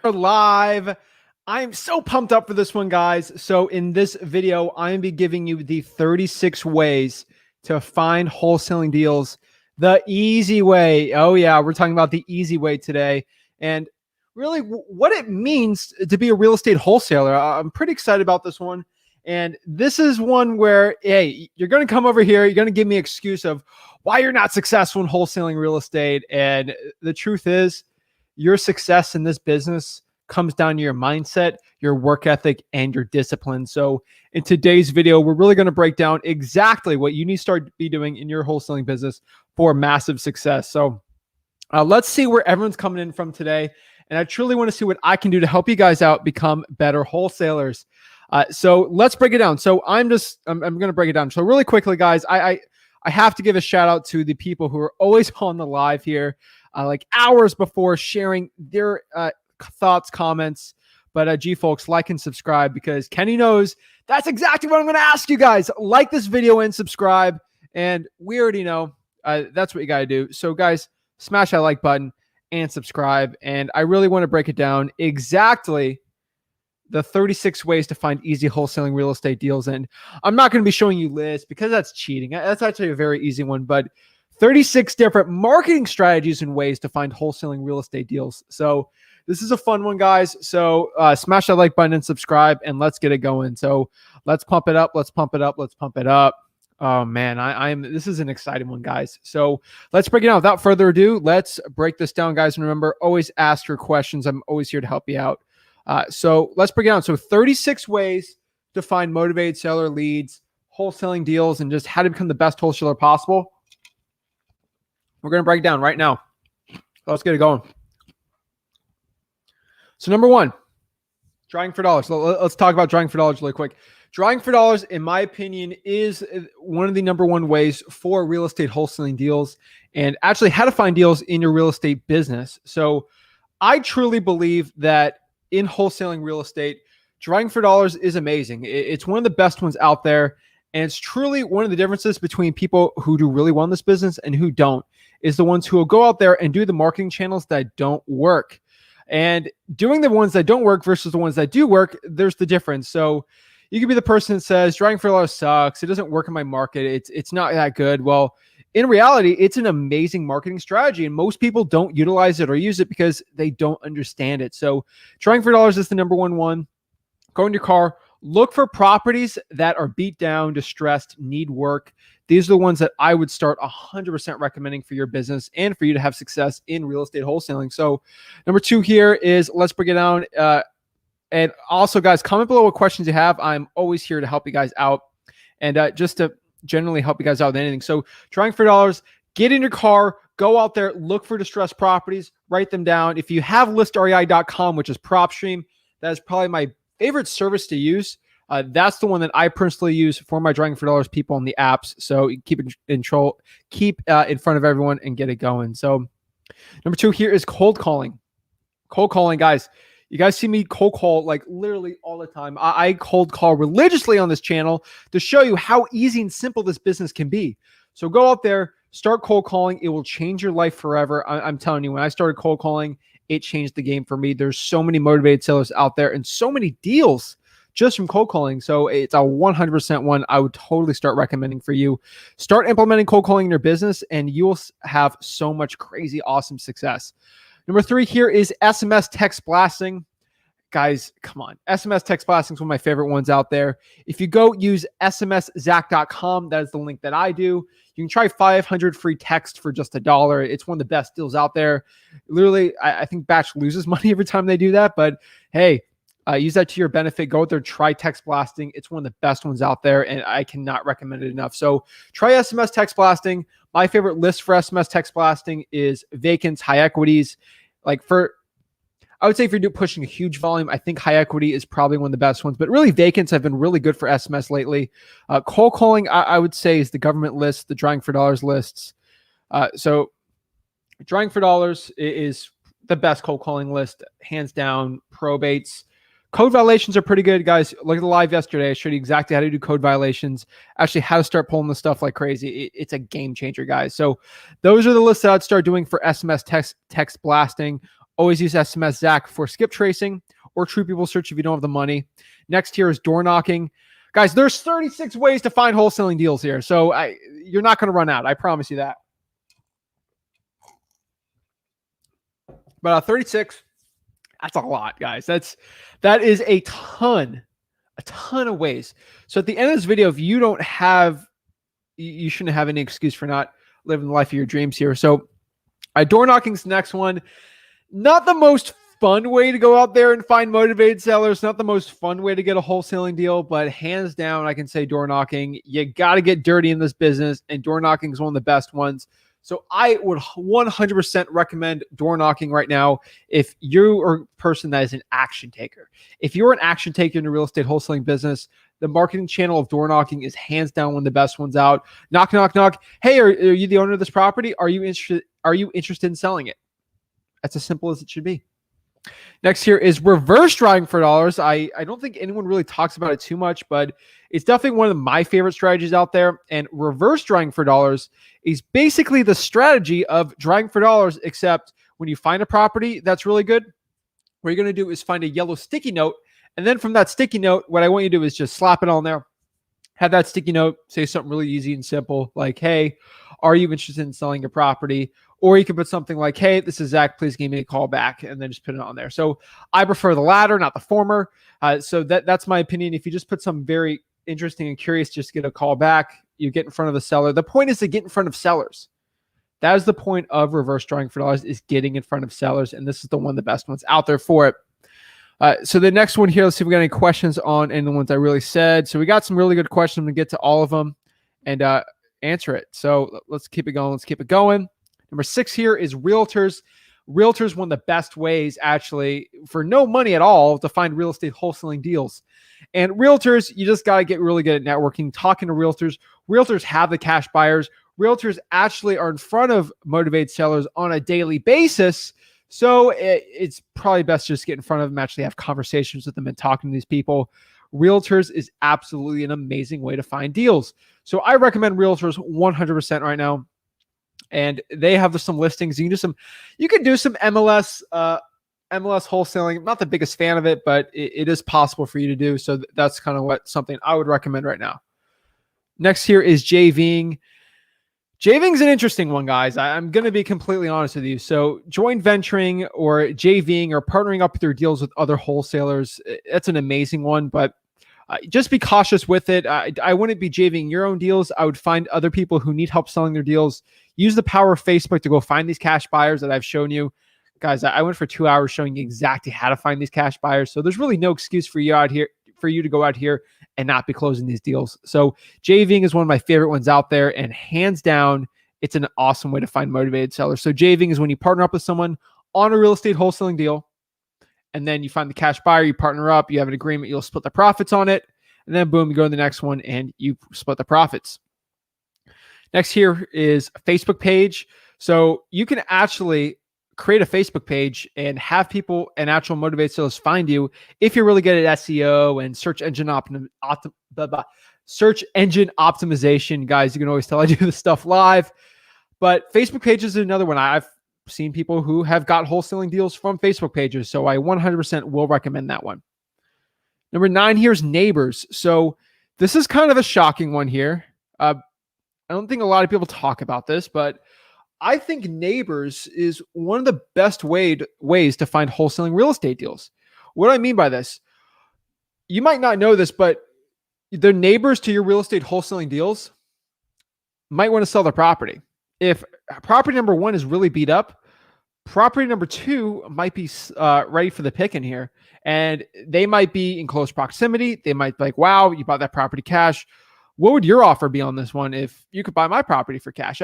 We're live. I'm so pumped up for this one, guys. So in this video, I'm going to be giving you the 36 ways to find wholesaling deals the easy way. Oh yeah, we're talking about the easy way today. And really what it means to be a real estate wholesaler. I'm pretty excited about this one. And this is one where, hey, you're going to come over here. You're going to give me an excuse of why you're not successful in wholesaling real estate. And the truth is, your success in this business comes down to your mindset, your work ethic, and your discipline. So in today's video, we're really going to break down exactly what you need to start be doing in your wholesaling business for massive success. So let's see where everyone's coming in from today. And I truly want to see what I can do to help you guys out become better wholesalers. So let's break it down. So I'm going to break it down. So really quickly, guys, I have to give a shout out to the people who are always on the live here, like hours before, sharing their thoughts, comments. But gee, folks, like and subscribe, because Kenny knows that's exactly what I'm going to ask you guys. Like this video and subscribe. And we already know that's what you got to do. So guys, smash that like button and subscribe. And I really want to break it down exactly the 36 ways to find easy wholesaling real estate deals. And I'm not going to be showing you lists because that's cheating. That's actually a very easy one, but 36 different marketing strategies and ways to find wholesaling real estate deals. So this is a fun one, guys. So smash that like button and subscribe, and let's get it going. So let's pump it up. Let's pump it up. Let's pump it up. Oh man, this is an exciting one, guys. So let's break it down. Without further ado, let's break this down, guys. And remember, always ask your questions. I'm always here to help you out. So let's break it down. So 36 ways to find motivated seller leads, wholesaling deals, and just how to become the best wholesaler possible. We're going to break it down right now. Let's get it going. So number one, drawing for dollars. So let's talk about drawing for dollars really quick. Drawing for dollars, in my opinion, is one of the number one ways for real estate wholesaling deals, and actually how to find deals in your real estate business. So I truly believe that in wholesaling real estate, drawing for dollars is amazing. It's one of the best ones out there. And it's truly one of the differences between people who do really well in this business and who don't, is the ones who will go out there and do the marketing channels that don't work. And doing the ones that don't work versus the ones that do work, there's the difference. So you could be the person that says, drawing for dollars sucks. It doesn't work in my market. It's not that good. Well, in reality, it's an amazing marketing strategy, and most people don't utilize it or use it because they don't understand it. So drawing for dollars is the number one. Go in your car, look for properties that are beat down, distressed, need work. These are the ones that I would start 100% recommending for your business and for you to have success in real estate wholesaling. So number two here is, let's break it down. And also, guys, comment below what questions you have. I'm always here to help you guys out, and just to generally help you guys out with anything. So drawing for dollars, get in your car, go out there, look for distressed properties, write them down. If you have listrei.com, which is PropStream, that is probably my favorite service to use. That's the one that I personally use for my drawing for dollars people on the apps. So keep it in control, keep in front of everyone and get it going. So number two here is cold calling. Cold calling, guys. You guys see me cold call like literally all the time. I cold call religiously on this channel to show you how easy and simple this business can be. So go out there, start cold calling. It will change your life forever. I'm telling you, when I started cold calling, it changed the game for me. There's so many motivated sellers out there and so many deals just from cold calling. So it's a 100% one I would totally start recommending for you. Start implementing cold calling in your business, and you will have so much crazy, awesome success. Number three here is SMS text blasting. Guys, come on. SMS text blasting is one of my favorite ones out there. If you go use smszach.com, that is the link that I do. You can try 500 free text for just $1. It's one of the best deals out there. Literally, I think Batch loses money every time they do that, but hey, use that to your benefit. Go out there, try text blasting. It's one of the best ones out there, and I cannot recommend it enough. So try SMS text blasting. My favorite list for SMS text blasting is vacants, high equities. I would say if you're pushing a huge volume, I think high equity is probably one of the best ones, but really vacants have been really good for SMS lately. Cold calling, I would say, is the government list, the drawing for dollars lists. So drawing for dollars is the best cold calling list, hands down. Probates. Code violations are pretty good, guys. Look at the live yesterday. I showed you exactly how to do code violations, actually how to start pulling the stuff like crazy. It's a game changer, guys. So those are the lists that I'd start doing for SMS text blasting. Always use SMS Zach for skip tracing or True People Search if you don't have the money. Next here is door knocking. Guys, there's 36 ways to find wholesaling deals here. So you're not going to run out. I promise you that. But 36, that's a lot, guys. That is a ton of ways. So at the end of this video, if you don't have, you shouldn't have any excuse for not living the life of your dreams here. So door knocking's the next one. Not the most fun way to go out there and find motivated sellers. Not the most fun way to get a wholesaling deal, but hands down, I can say door knocking. You got to get dirty in this business, and door knocking is one of the best ones. So I would 100% recommend door knocking right now if you are a person that is an action taker. If you're an action taker in the real estate wholesaling business, the marketing channel of door knocking is hands down one of the best ones out. Knock, knock, knock. Hey, are you the owner of this property? Are you interested in selling it? That's as simple as it should be. Next here is reverse drawing for dollars. I don't think anyone really talks about it too much, but it's definitely one of my favorite strategies out there. And reverse drawing for dollars is basically the strategy of drawing for dollars, except when you find a property that's really good, what you're going to do is find a yellow sticky note. And then from that sticky note, what I want you to do is just slap it on there. Have that sticky note say something really easy and simple, like, hey, are you interested in selling your property? Or you can put something like, hey, this is Zach, please give me a call back, and then just put it on there. So I prefer the latter, not the former. So that's my opinion. If you just put something very interesting and curious, just get a call back, you get in front of the seller. The point is to get in front of sellers. That is the point of reverse drawing for dollars, is getting in front of sellers. And this is the one of the best ones out there for it. So the next one here, let's see if we got any questions on any of the ones I really said. So we got some really good questions. I'm going to get to all of them and answer it. So let's keep it going. Let's keep it going. Number 6 here is realtors. Realtors, one of the best ways actually for no money at all to find real estate wholesaling deals. And realtors, you just got to get really good at networking, talking to realtors. Realtors have the cash buyers. Realtors actually are in front of motivated sellers on a daily basis. So it's probably best just get in front of them, actually have conversations with them and talking to these people. Realtors is absolutely an amazing way to find deals. So I recommend realtors 100% right now. And they have some listings. You can do some MLS wholesaling. I'm not the biggest fan of it, but it is possible for you to do. So that's kind of something I would recommend right now. Next here is JVing. JVing is an interesting one, guys. I'm going to be completely honest with you. So joint venturing or JVing or partnering up with your deals with other wholesalers, that's an amazing one, but just be cautious with it. I wouldn't be JVing your own deals. I would find other people who need help selling their deals. Use the power of Facebook to go find these cash buyers that I've shown you. Guys, I went for 2 hours showing you exactly how to find these cash buyers. So there's really no excuse for you to go out here and not be closing these deals. So JVing is one of my favorite ones out there, and hands down, it's an awesome way to find motivated sellers. So JVing is when you partner up with someone on a real estate wholesaling deal, and then you find the cash buyer, you partner up, you have an agreement, you'll split the profits on it, and then boom, you go to the next one and you split the profits. Next here is a Facebook page. So you can actually create a Facebook page and have people and actual motivated sellers find you if you're really good at SEO and search engine optimization. Guys, you can always tell I do this stuff live, but Facebook pages is another one. I've seen people who have got wholesaling deals from Facebook pages. So I 100% will recommend that one. Number 9 here is neighbors. So this is kind of a shocking one here. I don't think a lot of people talk about this, but I think neighbors is one of the best ways to find wholesaling real estate deals. What do I mean by this? You might not know this, but the neighbors to your real estate wholesaling deals might want to sell their property. If property number 1 is really beat up, property number 2 might be ready for the pick in here. And they might be in close proximity. They might be like, wow, you bought that property cash. What would your offer be on this one if you could buy my property for cash?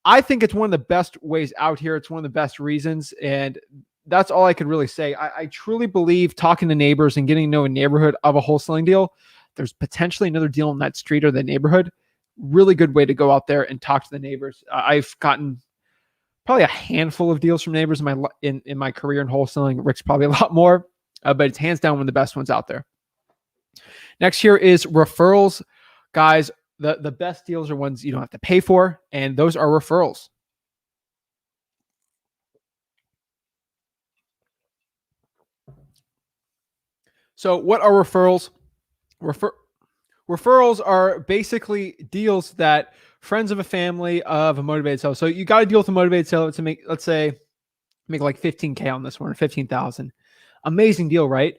I think it's one of the best ways out here. It's one of the best reasons. And that's all I could really say. I truly believe talking to neighbors and getting to know a neighborhood of a wholesaling deal, there's potentially another deal in that street or the neighborhood. Really good way to go out there and talk to the neighbors. I've gotten probably a handful of deals from neighbors in my career in wholesaling. Rick's probably a lot more, but it's hands down one of the best ones out there. Next here is referrals. Guys, the best deals are ones you don't have to pay for, and those are referrals. So what are referrals? Referrals are basically deals that friends of a family of a motivated seller. So you got to deal with a motivated seller to make, let's say, make like 15K on this one, or 15,000. Amazing deal, right?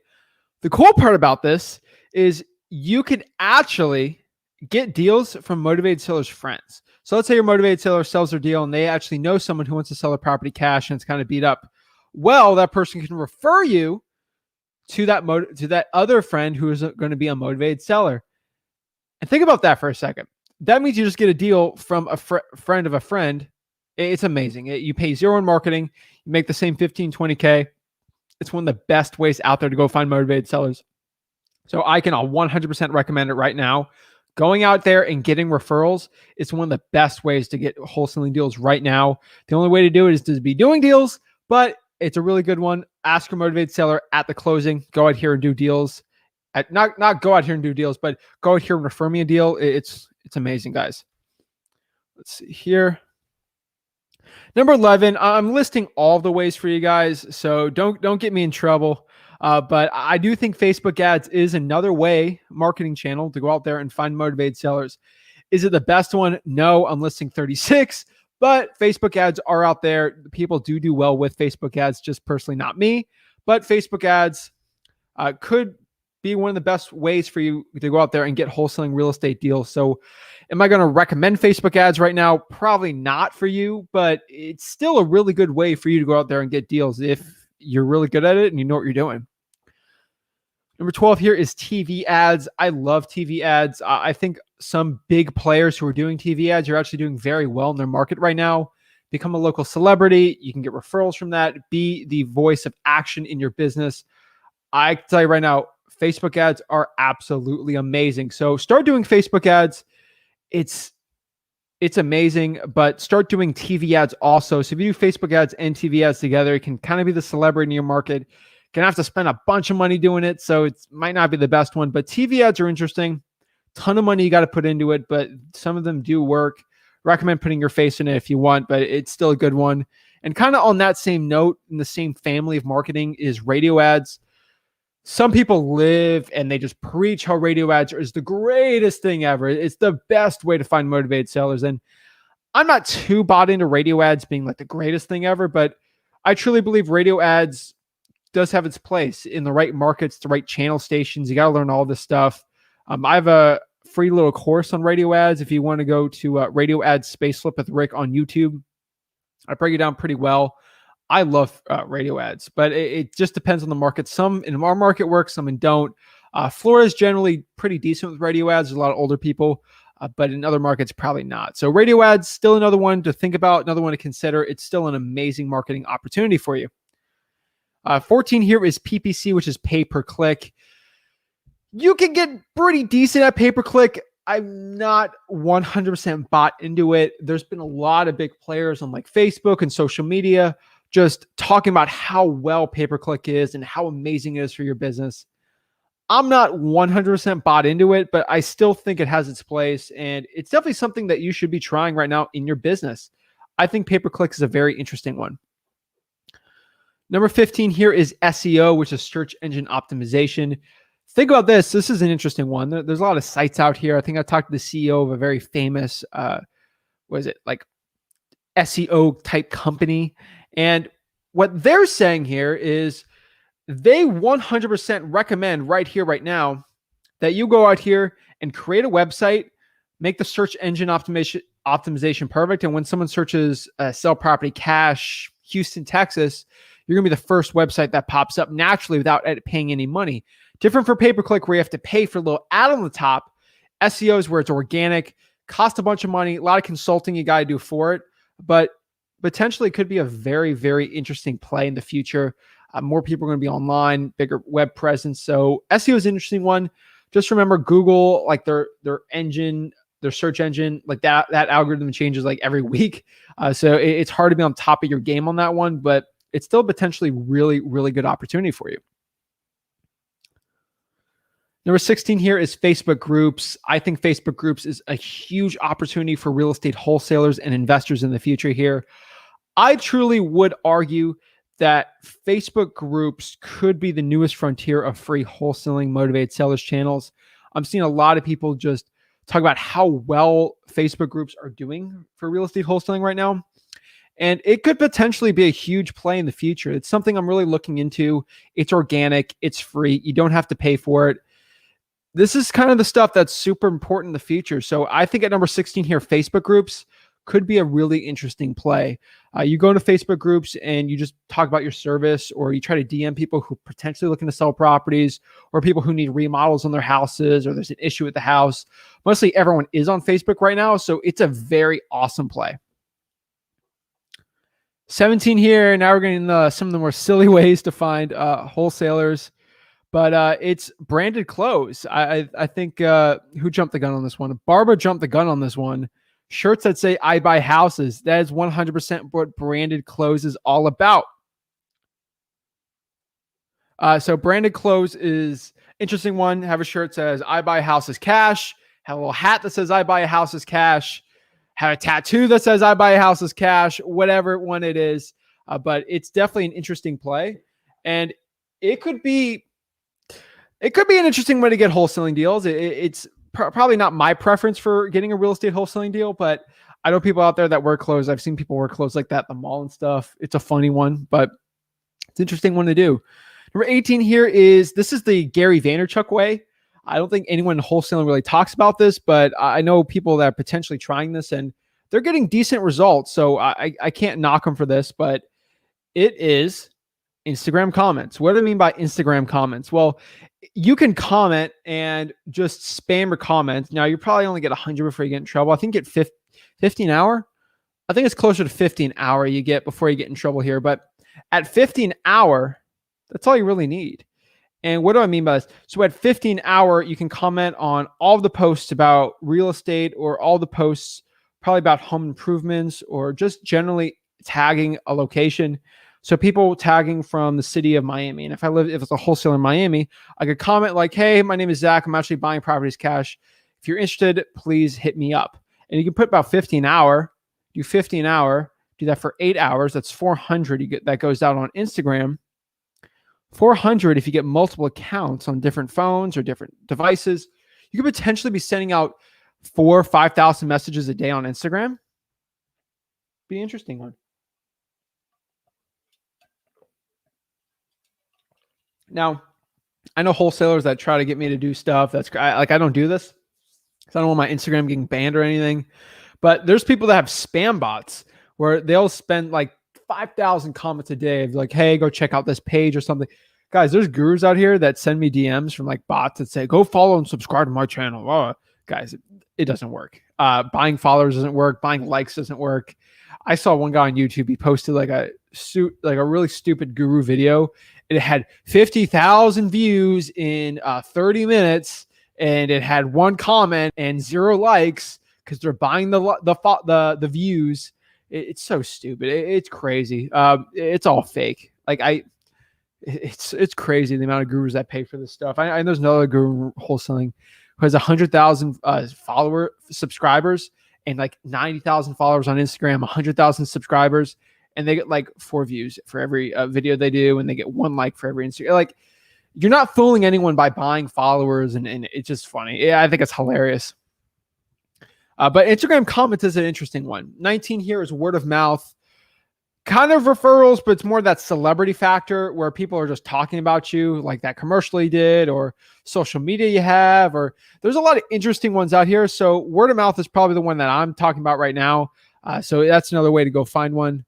The cool part about this is you could actually get deals from motivated sellers' friends. So let's say your motivated seller sells their deal and they actually know someone who wants to sell their property cash and it's kind of beat up. Well, that person can refer you to that other friend who is going to be a motivated seller. And think about that for a second. That means you just get a deal from a friend of a friend. It's amazing. You pay zero in marketing. You make the same 15, 20K. It's one of the best ways out there to go find motivated sellers. So I can 100% recommend it right now. Going out there and getting referrals is one of the best ways to get wholesaling deals right now. The only way to do it is to be doing deals, but it's a really good one. Ask your motivated seller at the closing. Go out here and do deals. Not go out here and do deals, but go out here and refer me a deal. It's amazing, guys. Let's see here. Number 11, I'm listing all the ways for you guys, so don't get me in trouble. But I do think Facebook ads is another marketing channel to go out there and find motivated sellers. Is it the best one? No, I'm listing 36, but Facebook ads are out there. People do well with Facebook ads, just personally not me. But Facebook ads could be one of the best ways for you to go out there and get wholesaling real estate deals. So am I going to recommend Facebook ads right now? Probably not for you, but it's still a really good way for you to go out there and get deals if you're really good at it and you know what you're doing. Number 12 here is TV ads. I love TV ads. I think some big players who are doing TV ads are actually doing very well in their market right now. Become a local celebrity. You can get referrals from that. Be the voice of action in your business. I can tell you right now, Facebook ads are absolutely amazing. So start doing Facebook ads. It's amazing, but start doing TV ads also. So if you do Facebook ads and TV ads together, it can kind of be the celebrity in your market. You're going to have to spend a bunch of money doing it, so it might not be the best one, but TV ads are interesting. Ton of money you got to put into it, but some of them do work. Recommend putting your face in it if you want, but it's still a good one. And kind of on that same note, in the same family of marketing, is radio ads. Some people live and they just preach how radio ads is the greatest thing ever. It's the best way to find motivated sellers. And I'm not too bought into radio ads being like the greatest thing ever, but I truly believe radio ads does have its place in the right markets, the right channel stations. You got to learn all this stuff. I have a free little course on radio ads. If you want to go to Radio Ads Space Flip with Rick on YouTube, I break it down pretty well. I love radio ads, but it just depends on the market. Some in our market work, some in don't. Florida is generally pretty decent with radio ads. There's a lot of older people, but in other markets, probably not. So radio ads, still another one to think about, another one to consider. It's still an amazing marketing opportunity for you. 14 here is PPC, which is pay per click. You can get pretty decent at pay per click. I'm not 100% bought into it. There's been a lot of big players on like Facebook and social media just talking about how well pay-per-click is and how amazing it is for your business. I'm not 100% bought into it, but I still think it has its place. And it's definitely something that you should be trying right now in your business. I think pay-per-click is a very interesting one. Number 15 here is SEO, which is search engine optimization. Think about this. This is an interesting one. There's a lot of sites out here. I think I talked to the CEO of a very famous, SEO type company. And what they're saying here is they 100% recommend right here, right now, that you go out here and create a website, make the search engine optimization perfect. And when someone searches sell property cash, Houston, Texas, you're going to be the first website that pops up naturally without paying any money. Different for pay-per-click where you have to pay for a little ad on the top. SEO is where it's organic, cost a bunch of money, a lot of consulting you got to do for it, but potentially could be a very, very interesting play in the future. More people are going to be online, bigger web presence. So SEO is an interesting one. Just remember Google, like their engine, their search engine, like that algorithm changes like every week. So it's hard to be on top of your game on that one, but it's still potentially really, really good opportunity for you. Number 16 here is Facebook groups. I think Facebook groups is a huge opportunity for real estate wholesalers and investors in the future here. I truly would argue that Facebook groups could be the newest frontier of free wholesaling motivated sellers channels. I'm seeing a lot of people just talk about how well Facebook groups are doing for real estate wholesaling right now. And it could potentially be a huge play in the future. It's something I'm really looking into. It's organic, it's free, you don't have to pay for it. This is kind of the stuff that's super important in the future. So I think at number 16 here, Facebook groups could be a really interesting play. You go into Facebook groups and you just talk about your service, or you try to DM people who potentially looking to sell properties, or people who need remodels on their houses, or there's an issue with the house. Mostly everyone is on Facebook right now. So it's a very awesome play. 17 here. Now we're getting some of the more silly ways to find wholesalers. But it's branded clothes. I think who jumped the gun on this one? Barbara jumped the gun on this one. Shirts that say "I buy houses." That is 100% what branded clothes is all about. So branded clothes is interesting one. Have a shirt that says "I buy houses cash." Have a little hat that says "I buy houses cash." Have a tattoo that says "I buy houses cash." Whatever one it is, but it's definitely an interesting play, and it could be an interesting way to get wholesaling deals. It's probably not my preference for getting a real estate wholesaling deal, but I know people out there that wear clothes. I've seen people wear clothes like that at the mall and stuff. It's a funny one, but it's an interesting one to do. Number 18 here is the Gary Vaynerchuk way. I don't think anyone in wholesaling really talks about this, but I know people that are potentially trying this and they're getting decent results. So I can't knock them for this, but it is Instagram comments. What do I mean by Instagram comments? Well, you can comment and just spam your comments. Now, you probably only get 100 before you get in trouble. I think you get 50 an hour. I think it's closer to 50 an hour you get before you get in trouble here. But at 50 an hour, that's all you really need. And what do I mean by this? So at 50 an hour, you can comment on all of the posts about real estate, or all the posts probably about home improvements, or just generally tagging a location. So people tagging from the city of Miami. And if it's a wholesaler in Miami, I could comment like, "Hey, my name is Zach. I'm actually buying properties cash. If you're interested, please hit me up." And you can put about 50 an hour, do 50 an hour, do that for 8 hours. That's 400. That goes out on Instagram. 400 if you get multiple accounts on different phones or different devices. You could potentially be sending out 4,000 or 5,000 messages a day on Instagram. Be an interesting one. Now, I know wholesalers that try to get me to do stuff I don't do this because I don't want my Instagram getting banned or anything. But there's people that have spam bots where they'll spend like 5,000 comments a day of like, "Hey, go check out this page," or something. Guys, there's gurus out here that send me DMs from like bots that say, "Go follow and subscribe to my channel." Oh, guys, it doesn't work. Buying followers doesn't work. Buying likes doesn't work. I saw one guy on YouTube. He posted like a really stupid guru video. It had 50,000 views in 30 minutes, and it had one comment and 0 likes because they're buying the views. It's so stupid. It's crazy. It's all fake. It's crazy the amount of gurus that pay for this stuff. I there's another guru wholesaling who has 100,000 subscribers and like 90,000 followers on Instagram, 100,000 subscribers, and they get like 4 views for every video they do, and they get 1 like for every Instagram. Like, you're not fooling anyone by buying followers, and it's just funny. Yeah, I think it's hilarious. But Instagram comments is an interesting one. 19 here is word of mouth. Kind of referrals, but it's more that celebrity factor where people are just talking about you, like that commercial you did, or social media you have, or there's a lot of interesting ones out here. So word of mouth is probably the one that I'm talking about right now. So that's another way to go find one.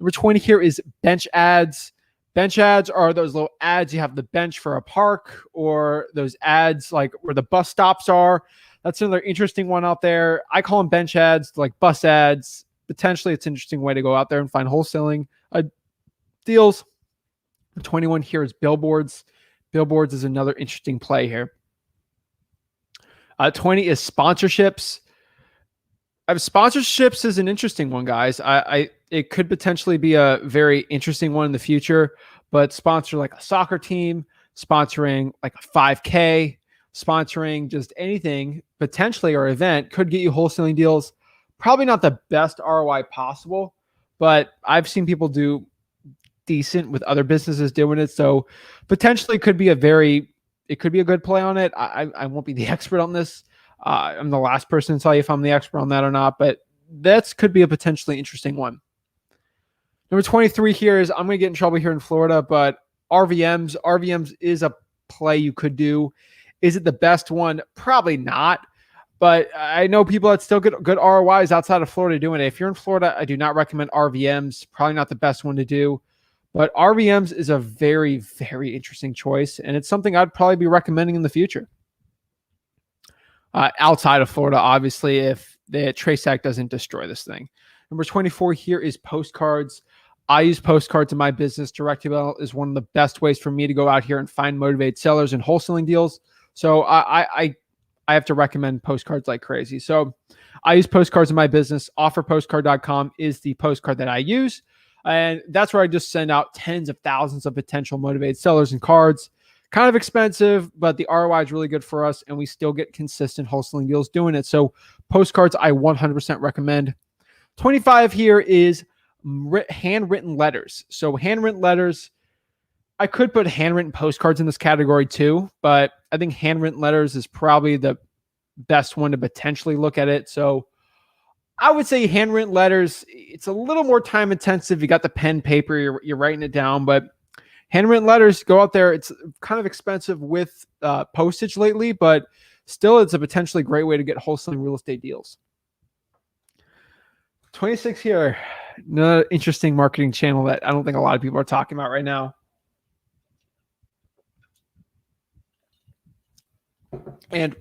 Number 20 here is bench ads. Bench ads are those little ads you have the bench for a park, or those ads like where the bus stops are. That's another interesting one out there. I call them bench ads, like bus ads. Potentially, it's an interesting way to go out there and find wholesaling deals. 21 here is billboards. Billboards is another interesting play here. 20 is sponsorships. Sponsorships is an interesting one, guys. It could potentially be a very interesting one in the future, but sponsor like a soccer team, sponsoring like a 5K, sponsoring just anything potentially, or event could get you wholesaling deals. Probably not the best ROI possible, but I've seen people do decent with other businesses doing it. So potentially it could be a good play on it. I won't be the expert on this. I'm the last person to tell you if I'm the expert on that or not, but that could be a potentially interesting one. Number 23 here is, I'm going to get in trouble here in Florida, but RVMs. RVMs is a play you could do. Is it the best one? Probably not. But I know people that still get good ROIs outside of Florida doing it. If you're in Florida, I do not recommend RVMs. Probably not the best one to do. But RVMs is a very, very interesting choice. And it's something I'd probably be recommending in the future. Outside of Florida, obviously, if the Trace Act doesn't destroy this thing. Number 24 here is Postcards. I use Postcards in my business. Direct email is one of the best ways for me to go out here and find motivated sellers and wholesaling deals. So I have to recommend Postcards like crazy. So I use Postcards in my business. Offerpostcard.com is the postcard that I use. And that's where I just send out tens of thousands of potential motivated sellers and cards. Kind of expensive, but the ROI is really good for us, and we still get consistent wholesaling deals doing it. So Postcards, I 100% recommend. 25 here is handwritten letters. So handwritten letters, I could put handwritten postcards in this category too, but I think handwritten letters is probably the best one to potentially look at it. So I would say handwritten letters, it's a little more time intensive. You got the pen, paper, you're writing it down, but handwritten letters, go out there. It's kind of expensive with postage lately, but still it's a potentially great way to get wholesaling real estate deals. 26 here, another interesting marketing channel that I don't think a lot of people are talking about right now. And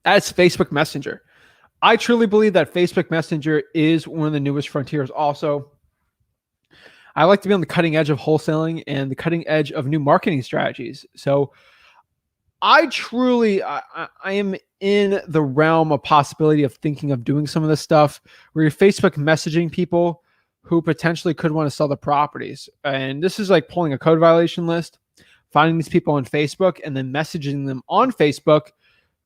that's Facebook Messenger. I truly believe that Facebook Messenger is one of the newest frontiers also. I like to be on the cutting edge of wholesaling and the cutting edge of new marketing strategies. So I am in the realm of possibility of thinking of doing some of this stuff where you're Facebook messaging people who potentially could want to sell the properties. And this is like pulling a code violation list, finding these people on Facebook and then messaging them on Facebook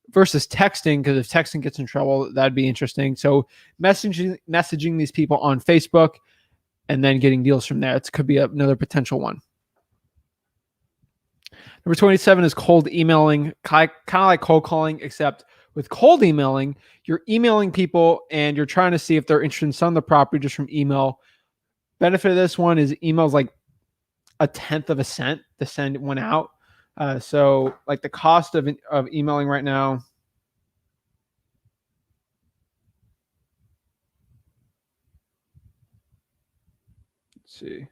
versus texting, because if texting gets in trouble, that'd be interesting. So messaging these people on Facebook and then getting deals from there. It could be another potential one. Number 27 is cold emailing, kind of like cold calling, except with cold emailing, you're emailing people and you're trying to see if they're interested in selling the property just from email. Benefit of this one is email's like 1/10 of a cent to send one out. So like the cost of emailing right now, let's see.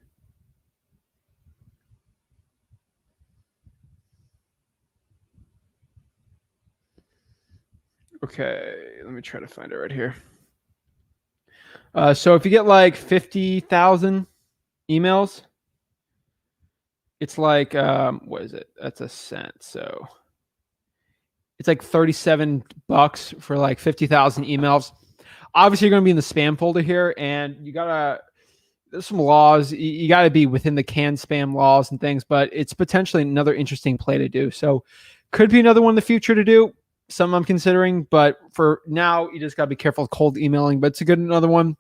Okay, let me try to find it right here. So if you get like 50,000 emails, it's like, what is it? That's a cent. So it's like $37 for like 50,000 emails. Obviously, you're going to be in the spam folder here, and there's some laws. You got to be within the canned spam laws and things, but it's potentially another interesting play to do. So could be another one in the future to do. Some I'm considering, but for now, you just got to be careful with cold emailing, but it's another one.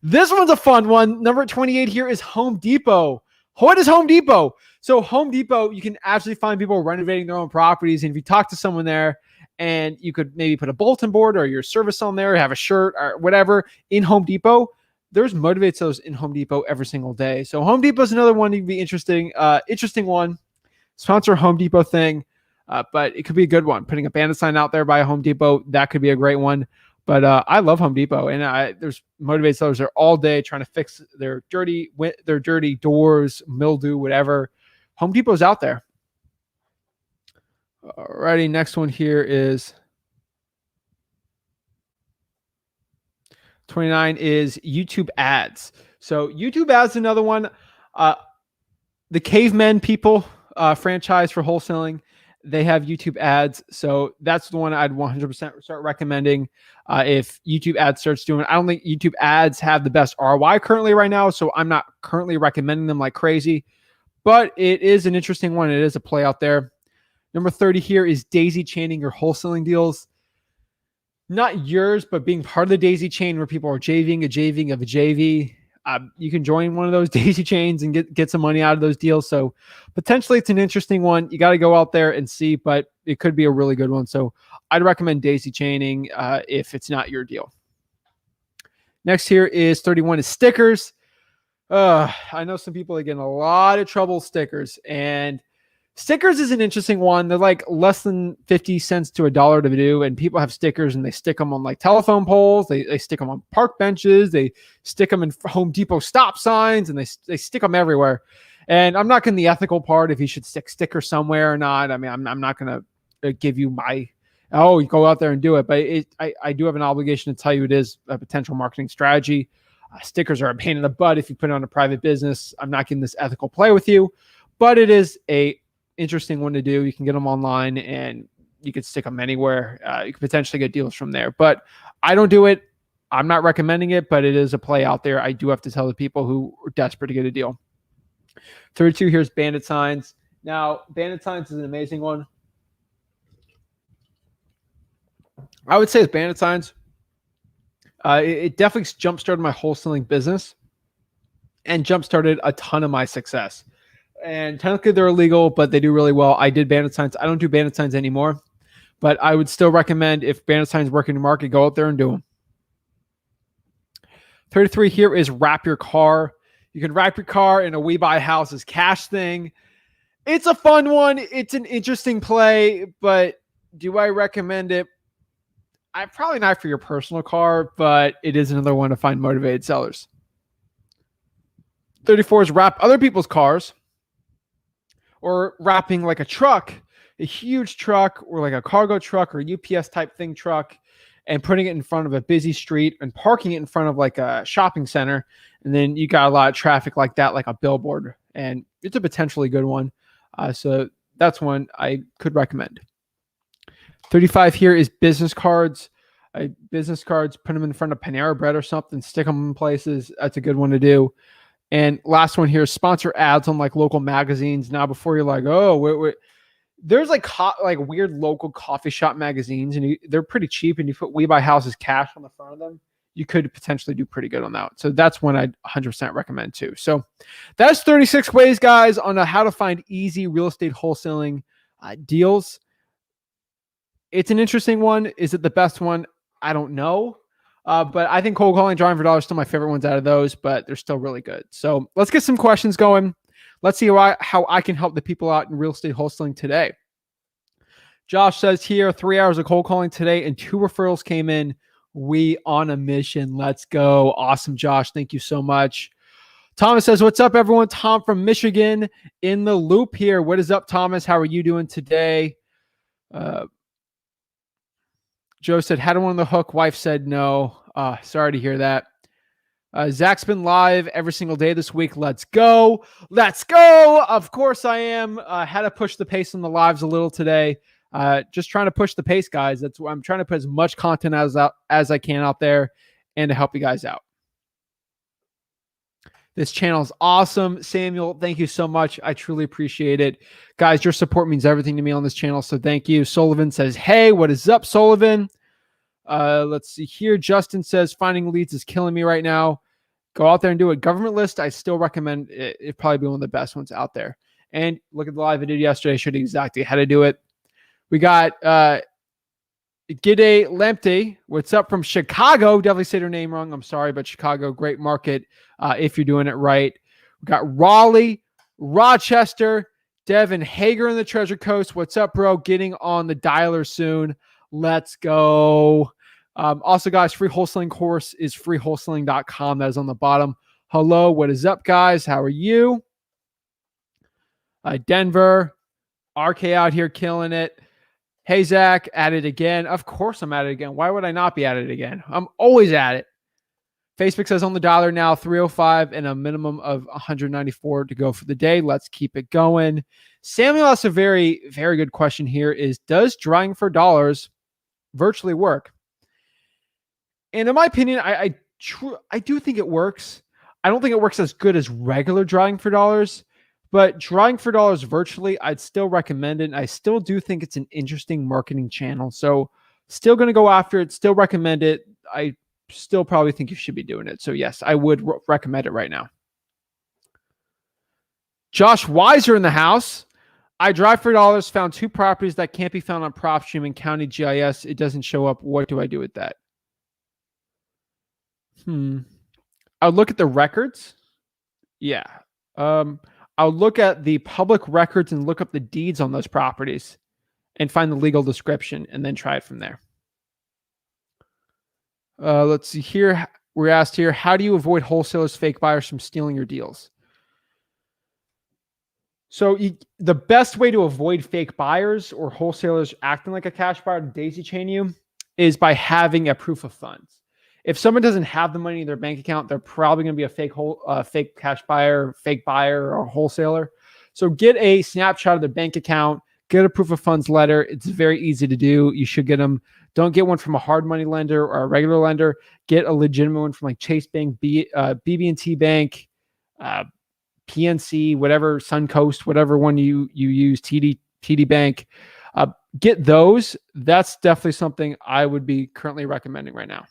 This one's a fun one. Number 28 here is Home Depot. What is Home Depot? So Home Depot, you can actually find people renovating their own properties. And if you talk to someone there and you could maybe put a bulletin board or your service on there, or have a shirt or whatever in Home Depot, there's motivated sellers in Home Depot every single day. So Home Depot is another one you'd be interesting one. Sponsor a Home Depot thing. But it could be a good one. Putting a banner sign out there by a Home Depot, that could be a great one. But I love Home Depot, and there's motivated sellers there all day trying to fix their dirty doors, mildew, whatever. Home Depot's out there. Alrighty, next one here is 29 is YouTube ads. So YouTube ads is another one. The Cavemen people franchise for wholesaling, they have YouTube ads. So that's the one I'd 100% start recommending. If YouTube ads starts doing it, I don't think YouTube ads have the best ROI currently right now. So I'm not currently recommending them like crazy, but it is an interesting one. It is a play out there. Number 30 here is daisy chaining your wholesaling deals. Not yours, but being part of the daisy chain where people are JVing a JV of a JV. you can join one of those daisy chains and get some money out of those deals. So potentially it's an interesting one. You got to go out there and see, but it could be a really good one. So I'd recommend daisy chaining if it's not your deal. Next here is 31 is stickers. I know some people are getting a lot of trouble with stickers, and stickers is an interesting one. They're like less than 50 cents to $1 to do. And people have stickers and they stick them on like telephone poles. They stick them on park benches. They stick them in Home Depot stop signs, and they stick them everywhere. And I'm not getting the ethical part if you should stick stickers somewhere or not. I mean, I'm not going to give you my, oh, you go out there and do it. But I do have an obligation to tell you it is a potential marketing strategy. Stickers are a pain in the butt if you put it on a private business. I'm not getting this ethical play with you, but it is a interesting one to do. You can get them online and you could stick them anywhere. You could potentially get deals from there, but I don't do it. I'm not recommending it, but it is a play out there. I do have to tell the people who are desperate to get a deal. 32 here's bandit signs. Now, bandit signs is an amazing one. I would say with bandit signs, it definitely jump-started my wholesaling business and jump-started a ton of my success. And technically they're illegal, but they do really well. I did bandit signs. I don't do bandit signs anymore, but I would still recommend if bandit signs work in your market, go out there and do them. 33 here is wrap your car. You can wrap your car in a We Buy Houses cash thing. It's a fun one. It's an interesting play, but do I recommend it? Probably not for your personal car, but it is another one to find motivated sellers. 34 is wrap other people's cars, or wrapping like a truck, a huge truck, or like a cargo truck or UPS type thing truck, and putting it in front of a busy street and parking it in front of like a shopping center. And then you got a lot of traffic like that, like a billboard, and it's a potentially good one. So that's one I could recommend. 35 here is business cards. Business cards, put them in front of Panera Bread or something, stick them in places. That's a good one to do. And last one here is sponsor ads on like local magazines. Now, before you're like, oh, wait. There's like weird local coffee shop magazines, and they're pretty cheap. And you put We Buy Houses cash on the front of them, you could potentially do pretty good on that. So that's one I'd 100% recommend too. So that's 36 ways, guys, on how to find easy real estate wholesaling deals. It's an interesting one. Is it the best one? I don't know. But I think cold calling, drawing for dollars, still my favorite ones out of those, but they're still really good. So let's get some questions going. Let's see how I can help the people out in real estate wholesaling today. Josh says here, 3 hours of cold calling today and 2 referrals came in. We on a mission. Let's go. Awesome, Josh. Thank you so much. Thomas says, what's up, everyone? Tom from Michigan in the loop here. What is up, Thomas? How are you doing today? Joe said, had one on the hook. Wife said no. Sorry to hear that. Zach's been live every single day this week. Let's go. Let's go. Of course I am. Had to push the pace on the lives a little today. Just trying to push the pace, guys. That's why I'm trying to put as much content as I can out there and to help you guys out. This channel is awesome. Samuel, thank you so much. I truly appreciate it. Guys, your support means everything to me on this channel, so thank you. Sullivan says, hey, what is up, Sullivan? Let's see here. Justin says, finding leads is killing me right now. Go out there and do it. Government list, I still recommend it. It'd probably be one of the best ones out there. And look at the live I did yesterday. Showed you exactly how to do it. We got Gide Lempty. What's up from Chicago? Definitely said her name wrong. I'm sorry, but Chicago, great market if you're doing it right. We got Raleigh, Rochester, Devin Hager in the Treasure Coast. What's up, bro? Getting on the dialer soon. Let's go. Also, guys, free wholesaling course is freewholesaling.com. That is on the bottom. Hello, what is up, guys? How are you? Denver, RK out here killing it. Hey, Zach, at it again. Of course I'm at it again. Why would I not be at it again? I'm always at it. Facebook says on the dollar now, 305 and a minimum of 194 to go for the day. Let's keep it going. Samuel asks a very, very good question here is, does drawing for dollars virtually work? And in my opinion, I do think it works. I don't think it works as good as regular drawing for dollars, but drawing for dollars virtually, I'd still recommend it. I still do think it's an interesting marketing channel. So still going to go after it, still recommend it. I still probably think you should be doing it. So yes, I would recommend it right now. Josh Weiser in the house. I drive for dollars, found 2 properties that can't be found on PropStream and County GIS. It doesn't show up. What do I do with that? I'll look at the records. Yeah. I'll look at the public records and look up the deeds on those properties and find the legal description and then try it from there. Let's see here. We're asked here, how do you avoid wholesalers, fake buyers from stealing your deals? So the best way to avoid fake buyers or wholesalers acting like a cash buyer to daisy chain you is by having a proof of funds. If someone doesn't have the money in their bank account, they're probably going to be a fake cash buyer, fake buyer, or wholesaler. So get a snapshot of their bank account, get a proof of funds letter. It's very easy to do. You should get them. Don't get one from a hard money lender or a regular lender. Get a legitimate one from like Chase Bank, BB&T Bank, PNC, whatever, Suncoast, whatever one you use, TD Bank. Get those. That's definitely something I would be currently recommending right now.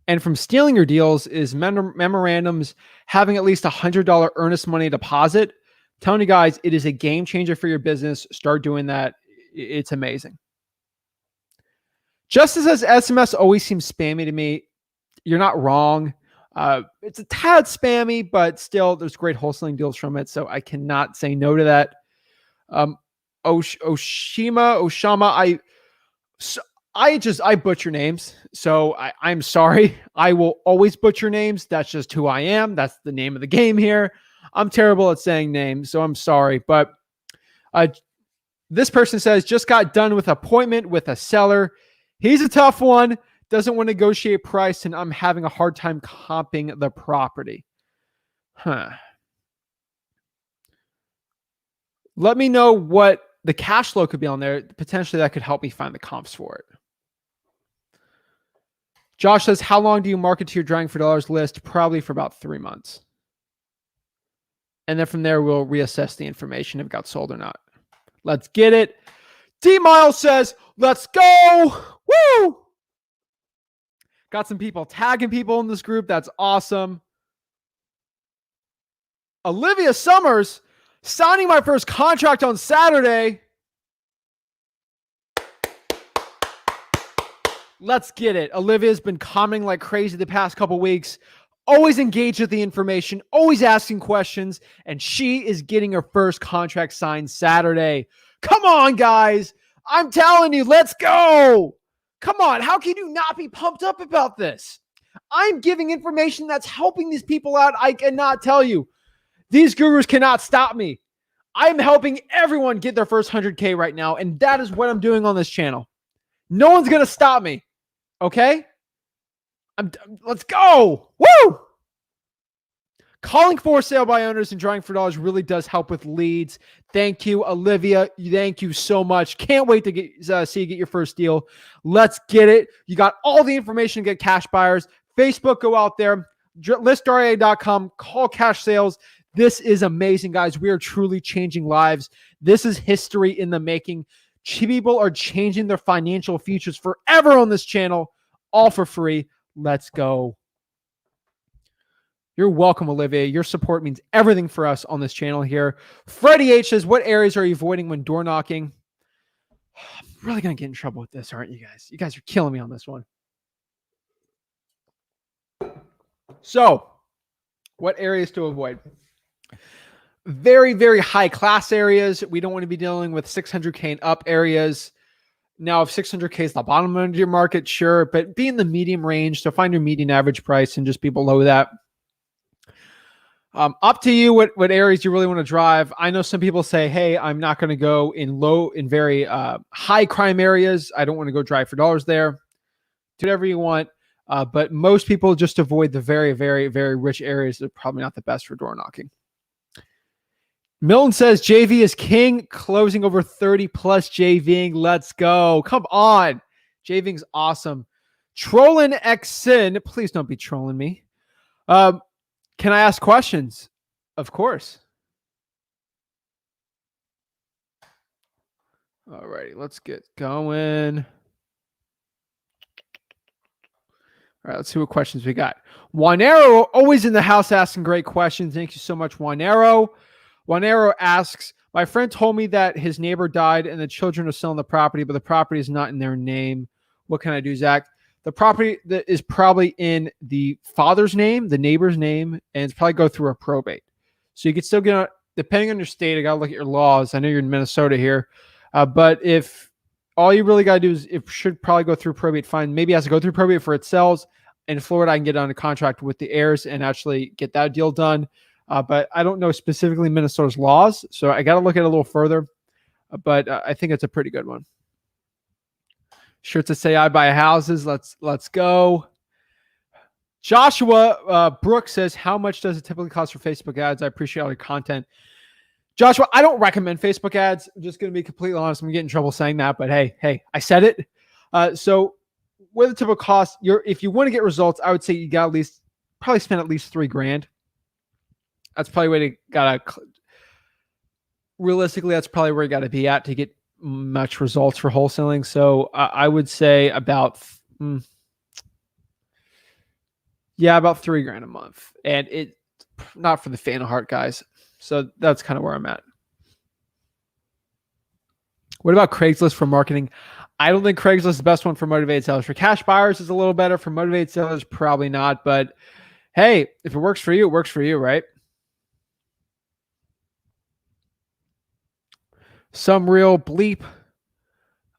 And from stealing your deals is memorandums, having at least $100 earnest money deposit. Telling you guys, it is a game changer for your business. Start doing that. It's amazing. Justice says SMS always seems spammy to me. You're not wrong. It's a tad spammy, but still there's great wholesaling deals from it. So I cannot say no to that. Oshama, I butcher names. So I'm sorry. I will always butcher names. That's just who I am. That's the name of the game here. I'm terrible at saying names, so I'm sorry. But this person says, just got done with appointment with a seller. He's a tough one. Doesn't want to negotiate price, and I'm having a hard time comping the property. Let me know what the cash flow could be on there. Potentially that could help me find the comps for it. Josh says, how long do you market to your Drawing for Dollars list? Probably for about 3 months. And then from there, we'll reassess the information if it got sold or not. Let's get it. D-Miles says, let's go. Woo! Got some people tagging people in this group. That's awesome. Olivia Summers, signing my first contract on Saturday. Let's get it. Olivia's been commenting like crazy the past couple weeks. Always engaged with the information, always asking questions, and she is getting her first contract signed Saturday. Come on, guys. I'm telling you, let's go. Come on. How can you not be pumped up about this? I'm giving information that's helping these people out. I cannot tell you. These gurus cannot stop me. I'm helping everyone get their first 100K right now, and that is what I'm doing on this channel. No one's going to stop me. Okay? Let's go. Woo! Calling for sale by owners and drawing for dollars really does help with leads. Thank you, Olivia. Thank you so much. Can't wait to see you get your first deal. Let's get it. You got all the information to get cash buyers. Facebook, go out there. ListRA.com. Call cash sales. This is amazing, guys. We are truly changing lives. This is history in the making. People are changing their financial futures forever on this channel, all for free. Let's go. You're welcome, Olivia. Your support means everything for us on this channel here. Freddie H says, what areas are you avoiding when door knocking? I'm really going to get in trouble with this, aren't you guys? You guys are killing me on this one. So, what areas to avoid? Very, very high class areas. We don't want to be dealing with 600K and up areas. Now, if 600K is the bottom end of your market, sure, but be in the medium range. So find your median average price and just be below that. Up to you what areas you really want to drive. I know some people say, hey, I'm not going to go in very high crime areas. I don't want to go drive for dollars there. Do whatever you want. But most people just avoid the very, very, very rich areas. They're probably not the best for door knocking. Milton says JV is king, closing over 30 plus JVing. Let's go. Come on. JVing's awesome. Trolling Xsin. Please don't be trolling me. Can I ask questions? Of course. All righty, let's get going. All right, let's see what questions we got. Juanero, always in the house asking great questions. Thank you so much, Juanero. Juanero asks, my friend told me that his neighbor died and the children are selling the property, but the property is not in their name. What can I do, Zach? The property that is probably in the father's name, the neighbor's name, and it's probably go through a probate. So you could still get, depending on your state, I got to look at your laws. I know you're in Minnesota here. But if all you really got to do is, it should probably go through probate, fine. Maybe it has to go through probate for it sells. In Florida, I can get on a contract with the heirs and actually get that deal done. But I don't know specifically Minnesota's laws, so I got to look at it a little further. But I think it's a pretty good one. Sure to say I buy houses. Let's go. Joshua Brooks says, how much does it typically cost for Facebook ads? I appreciate all your content. Joshua, I don't recommend Facebook ads. I'm just going to be completely honest. I'm getting in trouble saying that, but hey, I said it. So what the typical cost, if you want to get results, I would say you got at least probably spend at least $3,000. That's probably where you gotta, realistically, that's probably where you got to be at to get much results for wholesaling. So I would say about $3,000 a month, and it not for the faint of heart, guys. So that's kind of where I'm at. What about Craigslist for marketing? I don't think Craigslist is the best one for motivated sellers. For cash buyers, it's a little better. For motivated sellers, probably not. But hey, if it works for you, it works for you, right? Some real bleep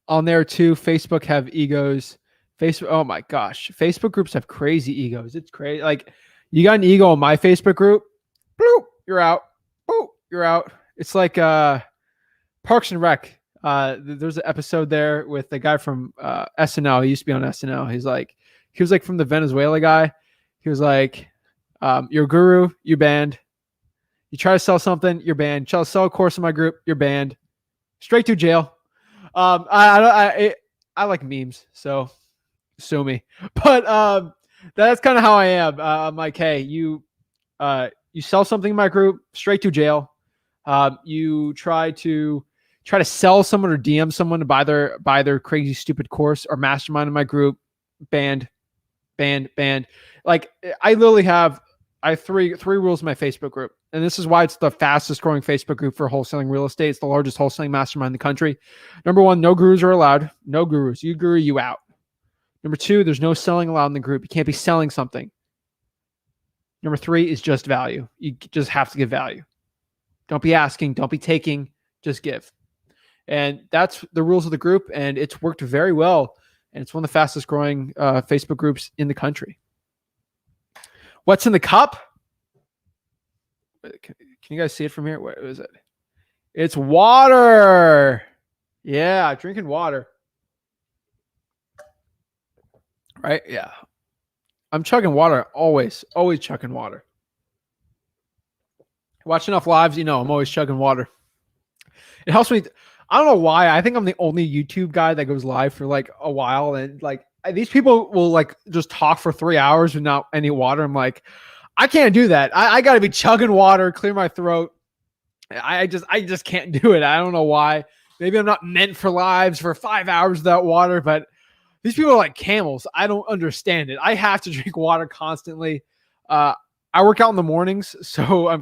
on there too. Facebook have egos. Facebook, oh my gosh. Facebook groups have crazy egos. It's crazy. Like, you got an ego in my Facebook group, bloop, you're out. Boop, you're out. It's like Parks and Rec. There's an episode there with the guy from SNL. He used to be on SNL. He was like from the Venezuela guy. He was like, you're a guru, you banned. You try to sell something, you're banned. Try to sell a course in my group, you're banned. Straight to jail. I like memes, so sue me. But that's kind of how I am. I'm like, hey, you sell something in my group, straight to jail. You try to sell someone or DM someone to buy their crazy stupid course or mastermind in my group, banned. Like, I literally have three rules in my Facebook group. And this is why it's the fastest growing Facebook group for wholesaling real estate. It's the largest wholesaling mastermind in the country. Number one, no gurus are allowed. No gurus. You guru, you out. Number two, there's no selling allowed in the group. You can't be selling something. Number three is just value. You just have to give value. Don't be asking. Don't be taking. Just give. And that's the rules of the group. And it's worked very well. And it's one of the fastest growing Facebook groups in the country. What's in the cup? Can you guys see it from here? What is it? It's water. Yeah, drinking water. Right? Yeah. I'm chugging water. Always chugging water. Watch enough lives, I'm always chugging water. It helps me. I don't know why. I think I'm the only YouTube guy that goes live for like a while. And like, these people will like just talk for 3 hours without any water. I'm like, I can't do that. I got to be chugging water, clear my throat. I just can't do it. I don't know why. Maybe I'm not meant for lives for 5 hours without water, but these people are like camels. I don't understand it. I have to drink water constantly. I work out in the mornings, so I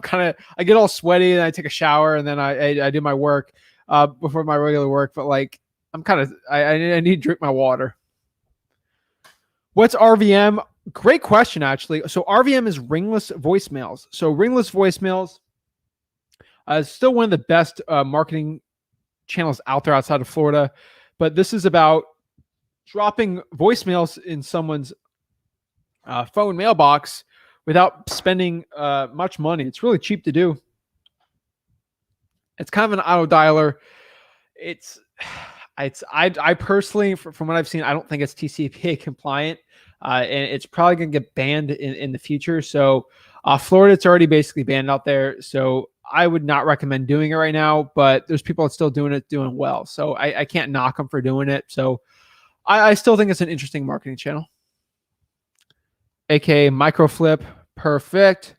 get all sweaty and I take a shower and then I do my work before my regular work. But like, I need to drink my water. What's RVM? Great question, actually. So RVM is ringless voicemails. So ringless voicemails is still one of the best marketing channels out there outside of Florida. But this is about dropping voicemails in someone's phone mailbox without spending much money. It's really cheap to do. It's kind of an auto dialer. I personally, from what I've seen, I don't think it's TCPA compliant. And it's probably going to get banned in the future. So Florida, it's already basically banned out there. So I would not recommend doing it right now, but there's people that's still doing it, doing well. So I can't knock them for doing it. So I still think it's an interesting marketing channel. AKA microflip. Perfect.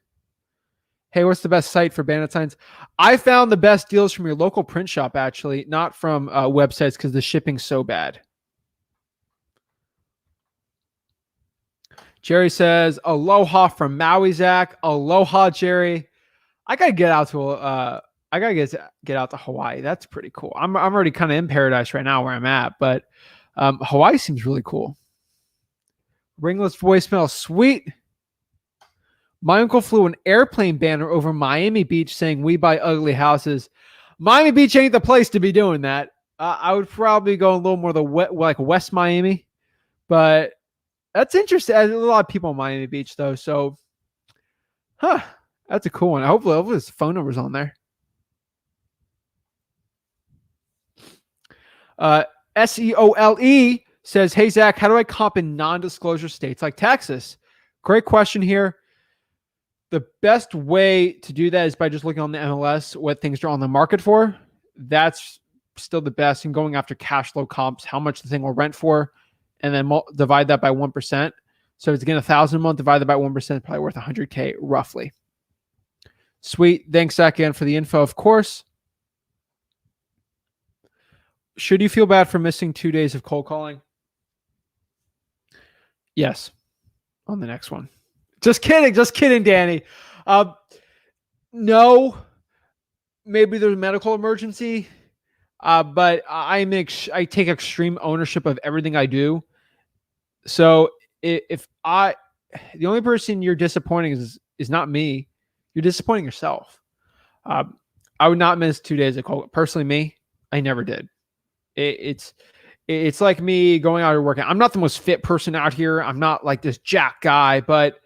Hey, what's the best site for bandit signs? I found the best deals from your local print shop, actually, not from websites because the shipping's so bad. Jerry says, aloha from Maui, Zach. Aloha, Jerry. I gotta get out to get out to Hawaii. That's pretty cool. I'm already kind of in paradise right now where I'm at, but Hawaii seems really cool. Ringless voicemail, sweet. My uncle flew an airplane banner over Miami Beach saying we buy ugly houses. Miami Beach ain't the place to be doing that. I would probably go a little more like West Miami, but that's interesting. There's a lot of people in Miami Beach though, so that's a cool one. Hopefully his phone number's on there. SEOLE says, hey, Zach, how do I comp in non-disclosure states like Texas? Great question here. The best way to do that is by just looking on the MLS, what things are on the market for. That's still the best. And going after cash flow comps, how much the thing will rent for, and then divide that by 1%. So it's again 1,000 a month divided by 1%, probably worth 100K roughly. Sweet. Thanks, Zach, again for the info, of course. Should you feel bad for missing 2 days of cold calling? Yes. On the next one. Just kidding, Danny. No. Maybe there's a medical emergency, but I take extreme ownership of everything I do. So the only person you're disappointing is not me. You're disappointing yourself. I would not miss 2 days of cold. Personally, me, I never did. It's like me going out and working. I'm not the most fit person out here. I'm not like this jack guy, but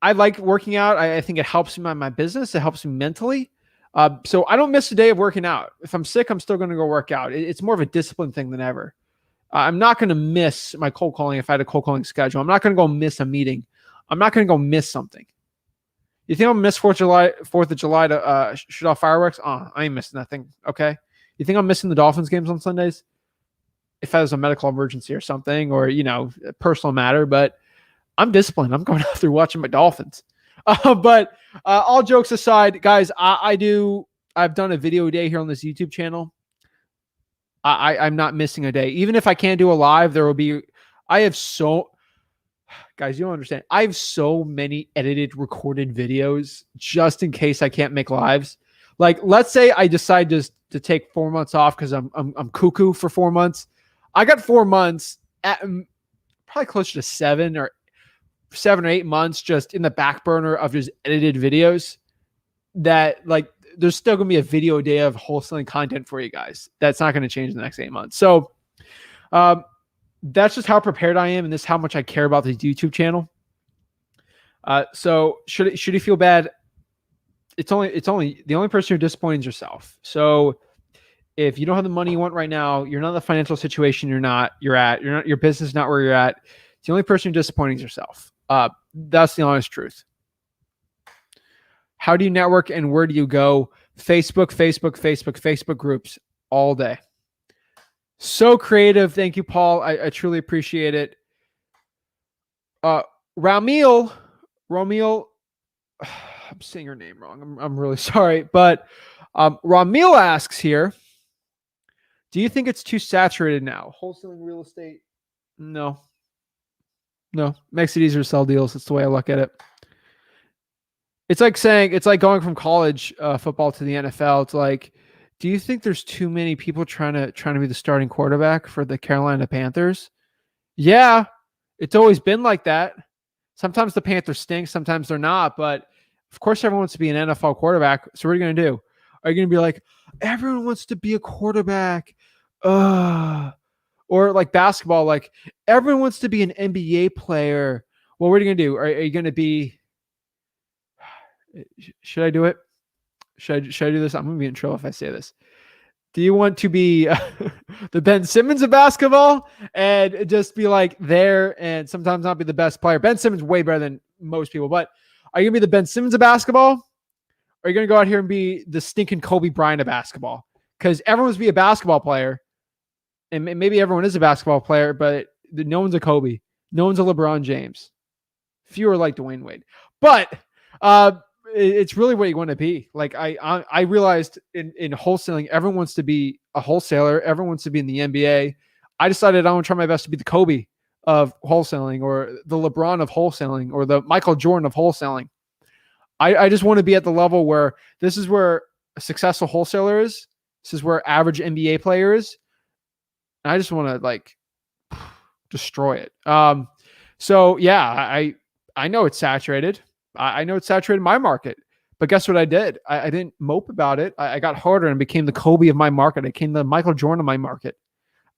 I like working out. I think it helps me in my business. It helps me mentally. So I don't miss a day of working out. If I'm sick, I'm still going to go work out. It's more of a discipline thing than ever. I'm not going to miss my cold calling if I had a cold calling schedule. I'm not going to go miss a meeting. I'm not going to go miss something. You think I'm going to miss 4th of July to shoot off fireworks? I ain't missing nothing. Okay. You think I'm missing the Dolphins games on Sundays? If that was a medical emergency or something, or, a personal matter, but I'm disciplined. I'm going out through watching my Dolphins. But all jokes aside, guys, I've done a video a day here on this YouTube channel. I'm not missing a day. Even if I can't do a live, guys, you don't understand. I have so many edited, recorded videos just in case I can't make lives. Like, let's say I decide to take 4 months off because I'm cuckoo for 4 months. I got 4 months at probably closer to 7 or 8 months just in the back burner of just edited videos that, like, there's still going to be a video a day of wholesaling content for you guys. That's not going to change in the next 8 months. So that's just how prepared I am, and this is how much I care about this YouTube channel. So should you feel bad? It's only the only person you're disappointing is yourself. So if you don't have the money you want right now, you're not in the financial situation your business is not where you're at. The only person you're disappointing is yourself. That's the honest truth. How do you network and where do you go? Facebook groups all day. So creative. Thank you, Paul. I truly appreciate it. Ramil, I'm saying your name wrong. I'm really sorry. But Ramil asks here, do you think it's too saturated now? Wholesaling real estate? No. Makes it easier to sell deals. That's the way I look at it. It's like going from college football to the NFL. It's like, do you think there's too many people trying to be the starting quarterback for the Carolina Panthers? Yeah, it's always been like that. Sometimes the Panthers stink, sometimes they're not. But of course, everyone wants to be an NFL quarterback. So what are you going to do? Are you going to be like, everyone wants to be a quarterback? Or like basketball, like everyone wants to be an NBA player. Well, what are you going to do? Are you going to be? Should I do it? Should I do this? I'm going to be in trouble if I say this. Do you want to be the Ben Simmons of basketball and just be like there and sometimes not be the best player? Ben Simmons way better than most people, but are you going to be the Ben Simmons of basketball? Or are you going to go out here and be the stinking Kobe Bryant of basketball? Because everyone wants to be a basketball player. And maybe everyone is a basketball player, but no one's a Kobe. No one's a LeBron James. Few are like Dwayne Wade. But it's really what you want to be. Like I realized in wholesaling, everyone wants to be a wholesaler. Everyone wants to be in the NBA. I decided I want to try my best to be the Kobe of wholesaling, or the LeBron of wholesaling, or the Michael Jordan of wholesaling. I just want to be at the level where this is where a successful wholesaler is. This is where average NBA player is. And I just want to like destroy it. So yeah, I know it's saturated. I know it's saturated in my market. But guess what I did? I didn't mope about it. I got harder and became the Kobe of my market. I became the Michael Jordan of my market.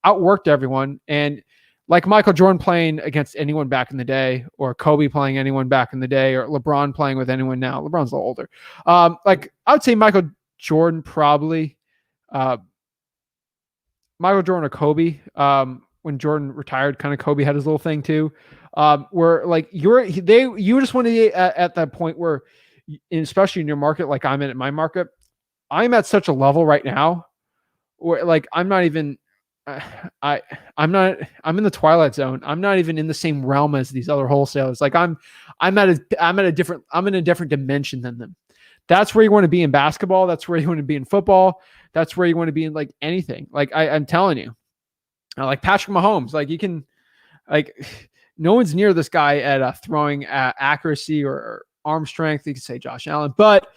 Outworked everyone. And like Michael Jordan playing against anyone back in the day, or Kobe playing anyone back in the day, or LeBron playing with anyone now. LeBron's a little older. Like I would say Michael Jordan probably. Michael Jordan or Kobe. When Jordan retired, kind of Kobe had his little thing too. Where like you just want to be at that point where, especially in your market, like I'm in my market, I'm at such a level right now where like I'm not even. I'm in the twilight zone. I'm not even in the same realm as these other wholesalers. Like I'm in a different dimension than them. That's where you want to be in basketball. That's where you want to be in football. That's where you want to be in like anything. Like I'm telling you, like Patrick Mahomes, like you can, like no one's near this guy at throwing accuracy or arm strength. You could say Josh Allen, but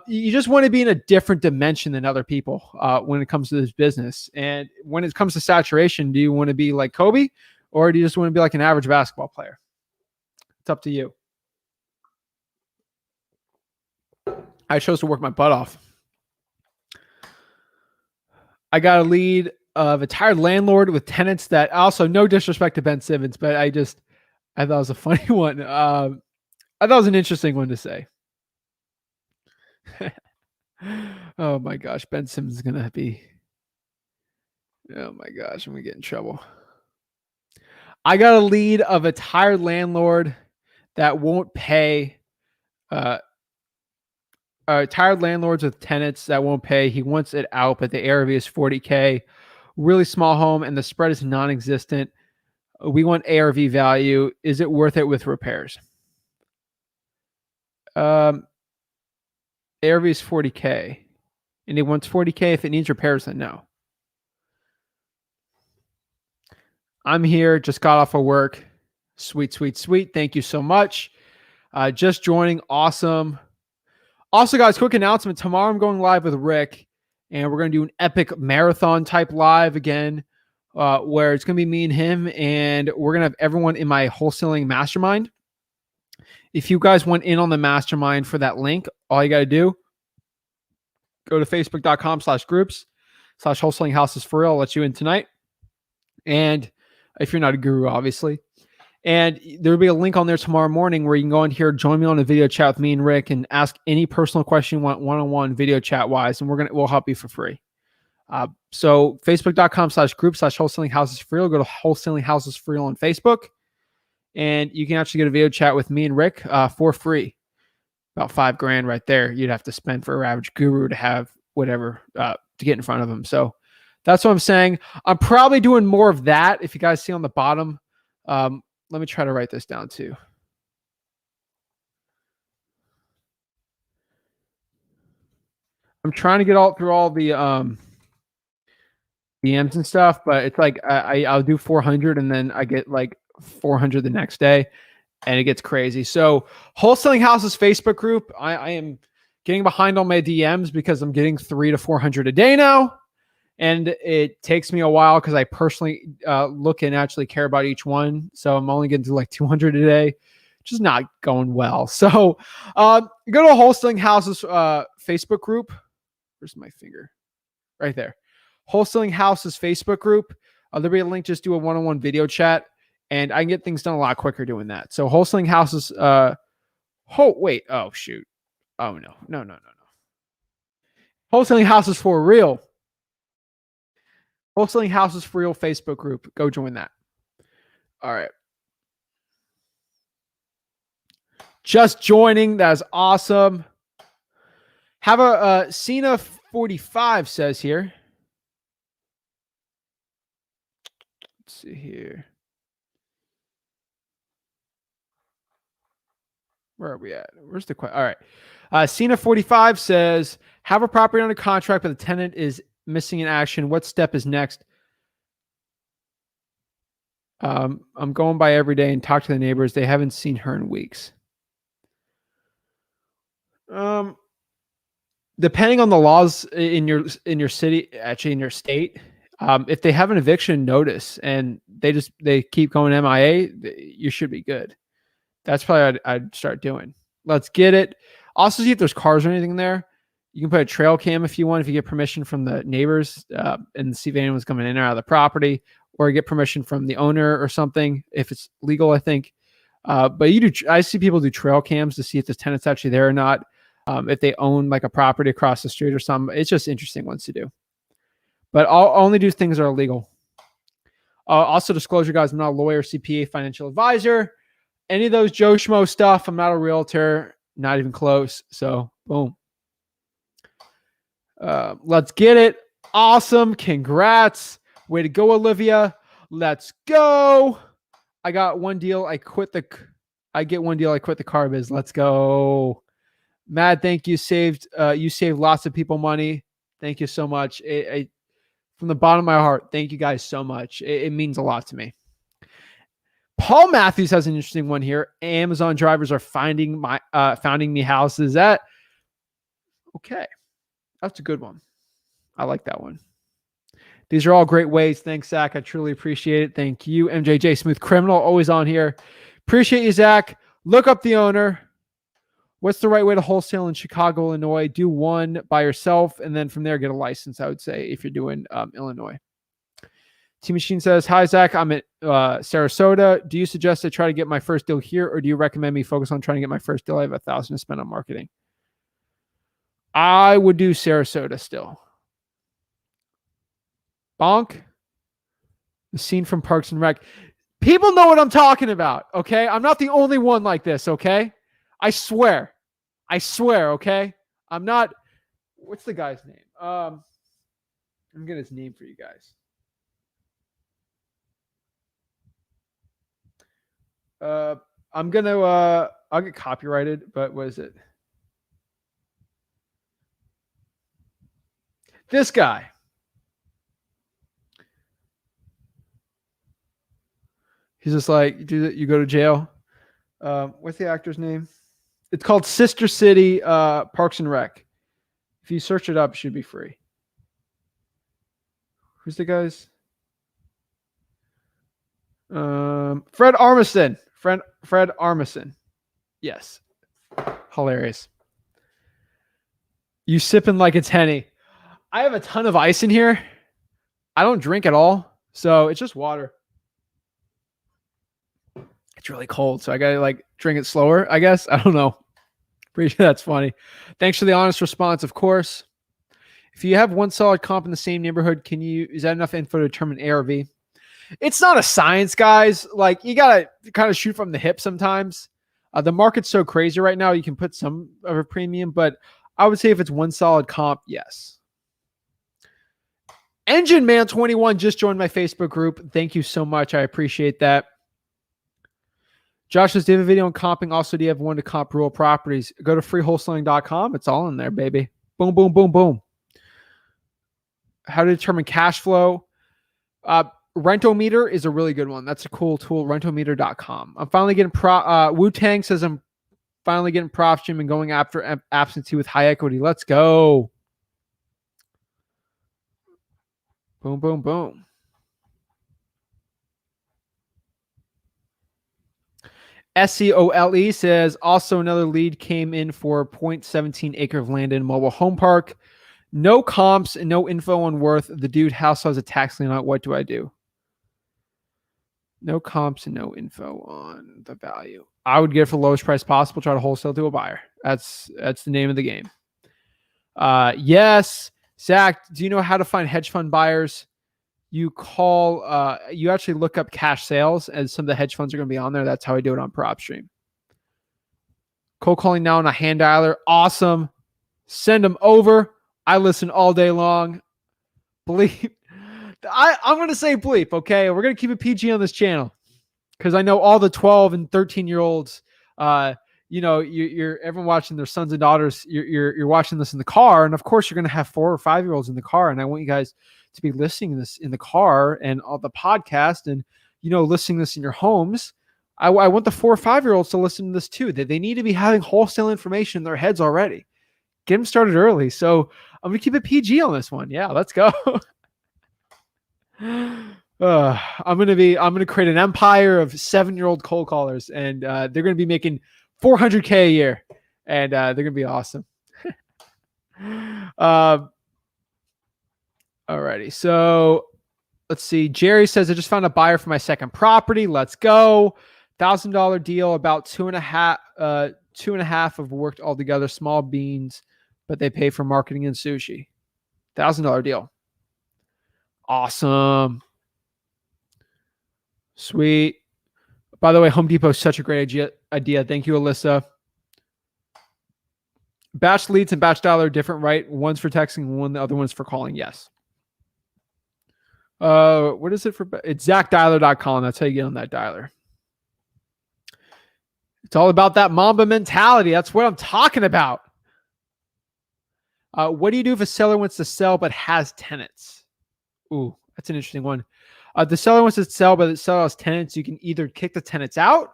you just want to be in a different dimension than other people when it comes to this business. And when it comes to saturation, do you want to be like Kobe, or do you just want to be like an average basketball player? It's up to you. I chose to work my butt off. I got a lead of a tired landlord with tenants that also, no disrespect to Ben Simmons, but I thought it was a funny one. I thought it was an interesting one to say. Oh my gosh, Ben Simmons is gonna be. Oh my gosh, I'm gonna get in trouble. I got a lead of a tired landlord that won't pay. Tired landlords with tenants that won't pay. He wants it out, but the ARV is $40K. Really small home, and the spread is non-existent. We want ARV value. Is it worth it with repairs? ARV is $40K, and he wants $40K. If it needs repairs, then no. I'm here. Just got off of work. Sweet, sweet, sweet. Thank you so much. Just joining. Awesome. Also, guys, quick announcement. Tomorrow I'm going live with Rick, and we're going to do an epic marathon type live again, where it's going to be me and him, and we're going to have everyone in my wholesaling mastermind. If you guys want in on the mastermind for that link, all you got to do, go to facebook.com/groups/wholesaling houses for real. I'll let you in tonight. And if you're not a guru, obviously. And there'll be a link on there tomorrow morning where you can go in here, join me on a video chat with me and Rick, and ask any personal question you want one-on-one video chat wise, and we'll help you for free. So facebook.com/group/wholesaling houses for real. Go to wholesaling houses for real on Facebook, and you can actually get a video chat with me and Rick for free. About $5,000 right there. You'd have to spend for an average guru to have whatever to get in front of them. So that's what I'm saying. I'm probably doing more of that. If you guys see on the bottom, let me try to write this down too. I'm trying to get through all the DMs and stuff, but it's like I'll do 400 and then I get like 400 the next day, and it gets crazy. So Wholesaling Houses Facebook group, I am getting behind on my DMs because I'm getting 300 to 400 a day now. And it takes me a while because I personally look and actually care about each one. So I'm only getting to like 200 a day, which is not going well. So go to a Wholesaling Houses Facebook group. Where's my finger? Right there. Wholesaling Houses Facebook group. There'll be a link. Just do a one-on-one video chat. And I can get things done a lot quicker doing that. So Wholesaling Houses. Oh, shoot. Oh, no. Wholesaling Houses for real. Wholesaling Houses for real Facebook group. Go join that. All right. Just joining. That's awesome. Have a Cena 45 says here. Let's see here. Where are we at? Where's the question? All right. Cena 45 says, have a property under contract, but the tenant is missing in action. What step is next? I'm going by every day and talk to the neighbors. They haven't seen her in weeks. Depending on the laws in your city, actually in your state, if they have an eviction notice and they keep going MIA, you should be good. That's probably what I'd start doing. Let's get it. Also, see if there's cars or anything there. You can put a trail cam if you want, if you get permission from the neighbors, and see if anyone's coming in or out of the property, or get permission from the owner or something if it's legal, I think. But I see people do trail cams to see if the tenant's actually there or not. If they own like a property across the street or something, it's just interesting ones to do. But I'll only do things that are legal. Also, disclosure, guys, I'm not a lawyer, CPA, financial advisor. Any of those Joe Schmo stuff, I'm not a realtor, not even close. So, boom. Let's get it. Awesome. Congrats. Way to go, Olivia. Let's go. I got one deal. I get one deal. I quit the car biz. Let's go. Matt, thank you. You saved lots of people money. Thank you so much. From the bottom of my heart, thank you guys so much. It means a lot to me. Paul Matthews has an interesting one here. Amazon drivers are finding me houses. That okay? That's a good one. I like that one. These are all great ways. Thanks, Zach. I truly appreciate it. Thank you, MJJ Smooth Criminal, always on here. Appreciate you, Zach. Look up the owner. What's the right way to wholesale in Chicago, Illinois? Do one by yourself, and then from there get a license, I would say, if you're doing Illinois. T-Machine says, hi, Zach. I'm at Sarasota. Do you suggest I try to get my first deal here, or do you recommend me focus on trying to get my first deal? I have $1,000 to spend on marketing. I would do Sarasota still. Bonk. The scene from Parks and Rec. People know what I'm talking about, okay? I'm not the only one like this, okay? I swear, okay? I'm not... What's the guy's name? I'm getting his name for you guys. I'll get copyrighted, but what is it? This guy. He's just like, you go to jail. What's the actor's name? It's called Sister City Parks and Rec. If you search it up, it should be free. Who's the guys? Fred Armisen. Fred Armisen. Yes. Hilarious. You sipping like it's Henny. I have a ton of ice in here. I don't drink at all, so it's just water. It's really cold, so I gotta like drink it slower, I guess. I don't know. Pretty sure that's funny. Thanks for the honest response, of course. If you have one solid comp in the same neighborhood, is that enough info to determine ARV? It's not a science, guys. Like, you gotta kind of shoot from the hip sometimes. The market's so crazy right now, you can put some of a premium, but I would say if it's one solid comp, yes. Engine Man 21 just joined my Facebook group. Thank you so much. I appreciate that. Josh says, do you have a video on comping? Also, do you have one to comp rural properties? Go to freewholesaling.com. It's all in there, baby. Boom, boom, boom, boom. How to determine cash flow. Rentometer is a really good one. That's a cool tool. Rentometer.com. I'm finally getting Wu-Tang says I'm finally getting PropStream and going after absentee with high equity. Let's go. Boom, boom, boom. SCOLE says, also another lead came in for 0.17 acre of land in mobile home park. No comps and no info on worth. The dude house has a tax lien on it. What do I do? No comps and no info on the value. I would get it for the lowest price possible. Try to wholesale to a buyer. That's the name of the game. Yes. Zach, do you know how to find hedge fund buyers? You actually look up cash sales, and some of the hedge funds are going to be on there. That's how I do it on PropStream. Cold calling now on a hand dialer. Awesome. Send them over. I listen all day long. Bleep. I'm going to say bleep, okay? We're going to keep it PG on this channel because I know all the 12 and 13-year-olds, you're everyone watching their sons and daughters. You're watching this in the car, and of course, you're going to have 4 or 5-year-olds in the car, and I want you guys to be listening to this in the car and all the podcast and listing this in your homes, I want the 4 or 5-year-olds to listen to this too. They need to be having wholesale information in their heads already. Get them started early. So I'm going to keep it PG on this one. Yeah, let's go. I'm going to create an empire of 7-year-old cold callers, and they're going to be making $400K a year, and they're going to be awesome. Alrighty. So let's see. Jerry says, I just found a buyer for my second property. Let's go. $1,000 deal, about 2.5 of worked altogether, small beans, but they pay for marketing and sushi. $1,000 deal. Awesome. Sweet. By the way, Home Depot is such a great idea. Thank you, Alyssa. Batch leads and batch dial are different, right? One's for texting, the other one's for calling. Yes. What is it for? It's ZachDialer.com. That's how you get on that dialer. It's all about that Mamba mentality. That's what I'm talking about. What do you do if a seller wants to sell but has tenants? Ooh, that's an interesting one. The seller wants to sell, but the seller has tenants. You can either kick the tenants out,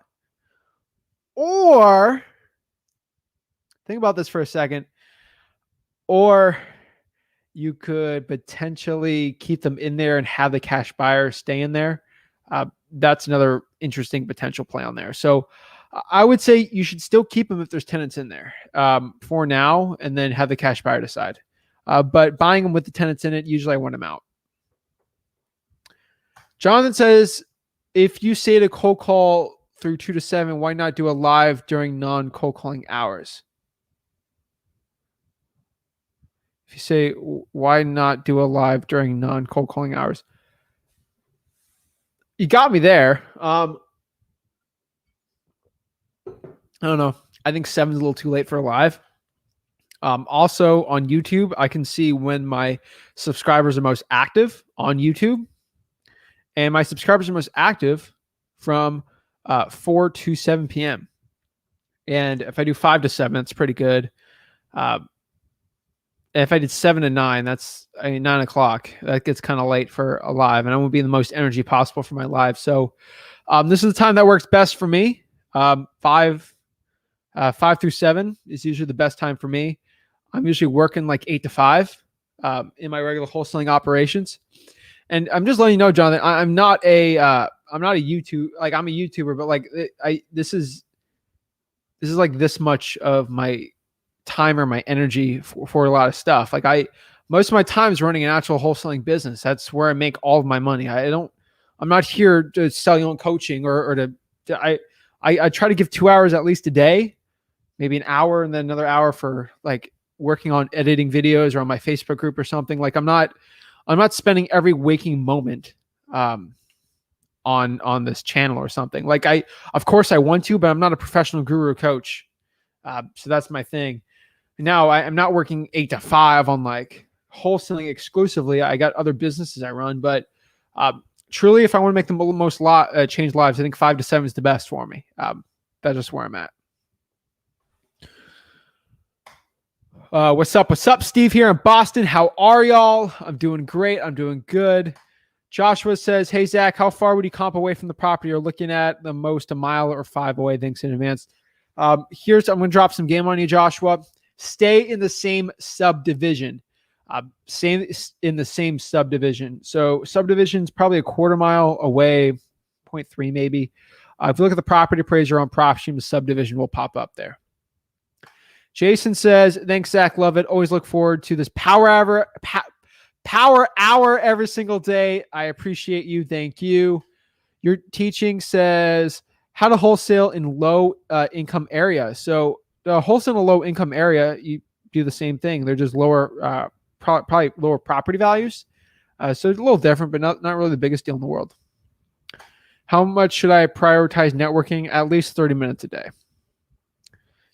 or think about this for a second, or you could potentially keep them in there and have the cash buyer stay in there. That's another interesting potential play on there. So I would say you should still keep them if there's tenants in there for now, and then have the cash buyer decide. But buying them with the tenants in it, usually I want them out. Jonathan says, if you say to cold call through 2 to 7, why not do a live during non-cold calling hours? If you say, why not do a live during non-cold calling hours? You got me there. I don't know. I think 7's a little too late for a live. Also on YouTube, I can see when my subscribers are most active on YouTube. And my subscribers are most active from 4 to 7 p.m. And if I do 5 to 7, that's pretty good. If I did 7 to 9, that's 9 o'clock. That gets kind of late for a live, and I won't be in the most energy possible for my live. So this is the time that works best for me. 5 through 7 is usually the best time for me. I'm usually working like 8 to 5 in my regular wholesaling operations. And I'm just letting you know, Jonathan, I'm not a YouTube, like I'm a YouTuber, but like this is like this much of my time or my energy for a lot of stuff. Like most of my time is running an actual wholesaling business. That's where I make all of my money. I'm not here to sell you on coaching I try to give 2 hours at least a day, maybe an hour, and then another hour for like working on editing videos or on my Facebook group or something. Like I'm not spending every waking moment on this channel or something. Like of course I want to, but I'm not a professional guru coach. So that's my thing. Now I'm not working 8 to 5 on like wholesaling exclusively. I got other businesses I run, but truly, if I want to make the most change lives, I think 5 to 7 is the best for me. That's just where I'm at. What's up? What's up? Steve here in Boston. How are y'all? I'm doing great. I'm doing good. Joshua says, hey, Zach, how far would you comp away from the property you're looking at? The most, a mile or 5 away. Thanks in advance. I'm going to drop some game on you, Joshua. Stay in the same subdivision. Same in the same subdivision. So subdivision's probably a quarter mile away, 0.3 maybe. If you look at the property appraiser on PropStream, the subdivision will pop up there. Jason says, thanks, Zach. Love it. Always look forward to this power hour every single day. I appreciate you. Thank you. Your teaching says how to wholesale in low income area. So the wholesale in a low income area, you do the same thing. They're just lower, probably lower property values. So it's a little different, but not really the biggest deal in the world. How much should I prioritize networking? At least 30 minutes a day.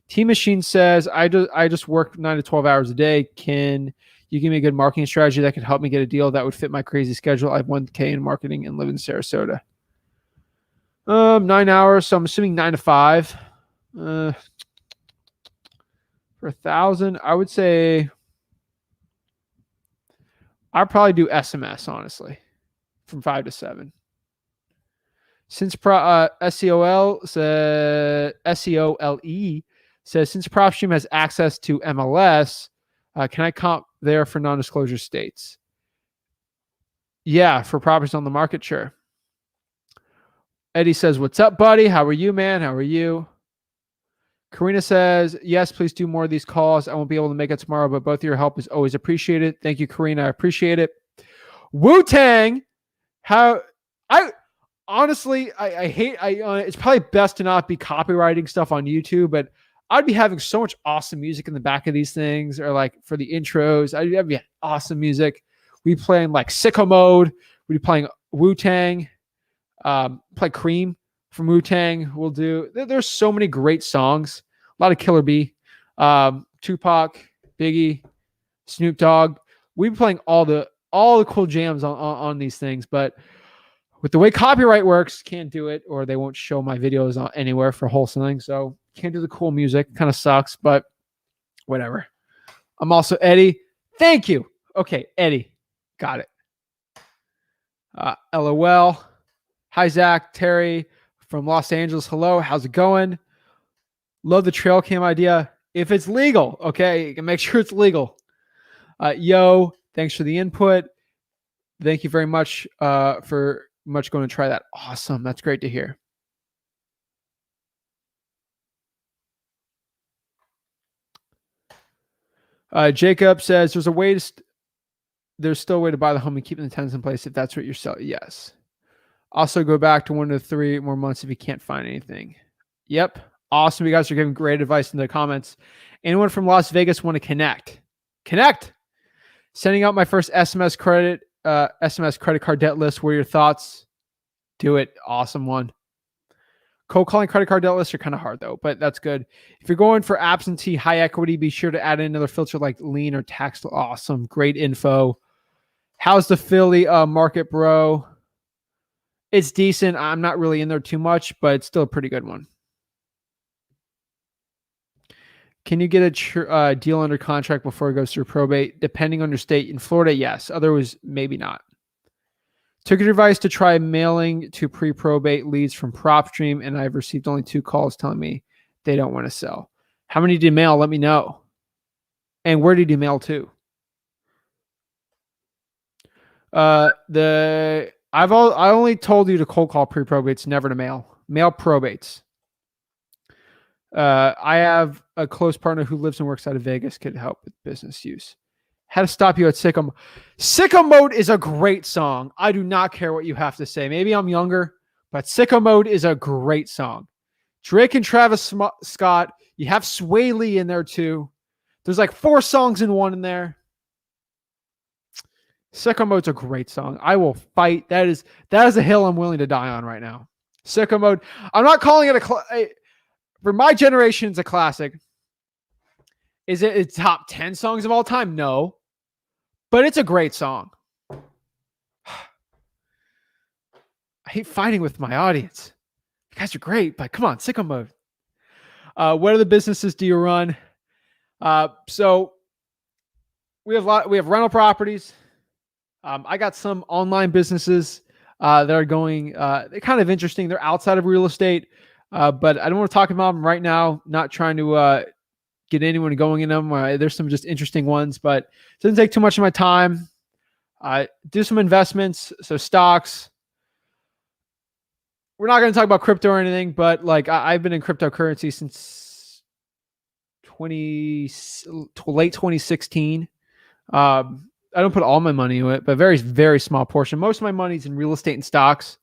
T Machine says, I just work 9 to 12 hours a day. Can you give me a good marketing strategy that could help me get a deal that would fit my crazy schedule? I have 1K in marketing and live in Sarasota. 9 hours. So I'm assuming 9 to 5. For 1,000, I would say I'd probably do SMS, honestly, from 5 to 7. SEOL SEOLE says, since PropStream has access to MLS, can I comp there for non-disclosure states? Yeah, for properties on the market, sure. Eddie says, what's up, buddy? How are you, man? How are you? Karina says, yes, please do more of these calls. I won't be able to make it tomorrow, but both of your help is always appreciated. Thank you, Karina. I appreciate it. Wu-Tang, how I honestly, I hate, it's probably best to not be copywriting stuff on YouTube, but I'd be having so much awesome music in the back of these things, or like for the intros, I'd be awesome music. We playing like Sicko Mode. We'd be playing Wu-Tang, play Cream from Wu-Tang. We'll do, there's so many great songs. A lot of Killer B, Tupac, Biggie, Snoop Dogg. We'd be playing all the cool jams on these things, but with the way copyright works, can't do it, or they won't show my videos anywhere for wholesaling. So can't do the cool music. Kind of sucks, but whatever. I'm also Eddie. Thank you. Okay, Eddie. Got it. LOL. Hi, Zach. Terry from Los Angeles. Hello. How's it going? Love the trail cam idea. If it's legal, okay, you can make sure it's legal. Yo, thanks for the input. Thank you very much for going to try that. Awesome. That's great to hear. Jacob says there's still a way to buy the home and keeping the tenants in place if that's what you're selling. Yes. Also go back to 1 to 3 more months if you can't find anything. Yep. Awesome. You guys are giving great advice in the comments. Anyone from Las Vegas want to connect? Connect. Sending out my first SMS credit card debt list. What are your thoughts? Do it. Awesome one. Cold calling credit card debt lists are kind of hard though, but that's good. If you're going for absentee high equity, be sure to add in another filter like lien or tax. Awesome. Great info. How's the Philly market, bro? It's decent. I'm not really in there too much, but it's still a pretty good one. Can you get a deal under contract before it goes through probate? Depending on your state. In Florida, yes. Otherwise, maybe not. Took your advice to try mailing to pre-probate leads from PropStream, and I've received only 2 calls telling me they don't want to sell. How many did you mail? Let me know. And where did you mail to? I only told you to cold call pre-probates, never to mail. Mail probates. I have a close partner who lives and works out of Vegas, could help with business use. How to stop you at Sicko Mode. Sicko Mode is a great song. I do not care what you have to say. Maybe I'm younger, but Sicko Mode is a great song. Drake and Travis Scott. You have Sway Lee in there too. There's like 4 songs in one in there. Sicko Mode's a great song. I will fight. That is a hill I'm willing to die on right now. Sicko Mode. I'm not calling it for my generation, it's a classic. Is it a top 10 songs of all time? No. But it's a great song. I hate fighting with my audience. You guys are great, but come on, Sicko Mode. What other businesses do you run? So we have rental properties. I got some online businesses that are going, they're kind of interesting. They're outside of real estate, but I don't want to talk about them right now. Not trying to get anyone going in them. There's some just interesting ones, but it doesn't take too much of my time. Do some investments, so stocks. We're not going to talk about crypto or anything, but like I've been in cryptocurrency since late 2016. I don't put all my money in it, but very, very small portion. Most of my money is in real estate and stocks.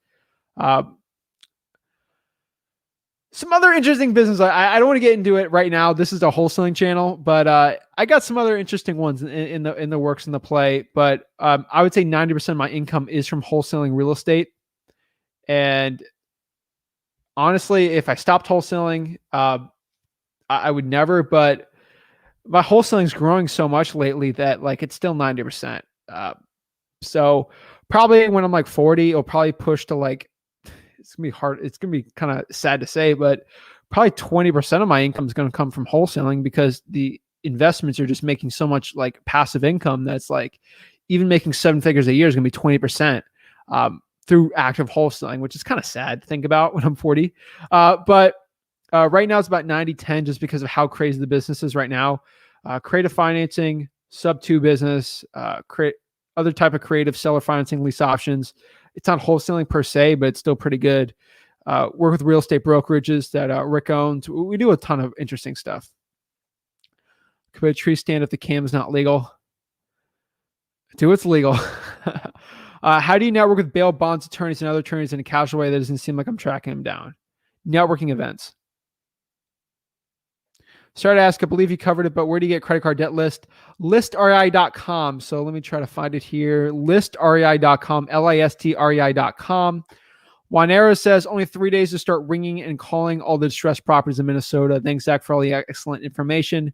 Some other interesting business. I don't want to get into it right now. This is a wholesaling channel, but I got some other interesting ones in the works, in the play. But I would say 90% of my income is from wholesaling real estate. And honestly, if I stopped wholesaling, I would never. But my wholesaling is growing so much lately that like it's still 90%. So probably when I'm like 40, it'll probably push to like, it's going to be hard. It's going to be kind of sad to say, but probably 20% of my income is going to come from wholesaling, because the investments are just making so much like passive income that's like even making 7 figures a year is going to be 20%. through active wholesaling, which is kind of sad to think about when I'm 40. But right now it's about 90-10 just because of how crazy the business is right now. Creative financing, sub 2 business, create other type of creative seller financing, lease options. It's not wholesaling per se, but it's still pretty good. Work with real estate brokerages that Rick owns. We do a ton of interesting stuff. Could put a tree stand if the cam is not legal. Do what's legal. How do you network with bail bonds attorneys and other attorneys in a casual way that doesn't seem like I'm tracking them down? Networking events. Sorry to ask, I believe you covered it, but where do you get credit card debt list? Listrei.com. So let me try to find it here. Listrei.com, listrei.com. Juanero says, only 3 days to start ringing and calling all the distressed properties in Minnesota. Thanks, Zach, for all the excellent information.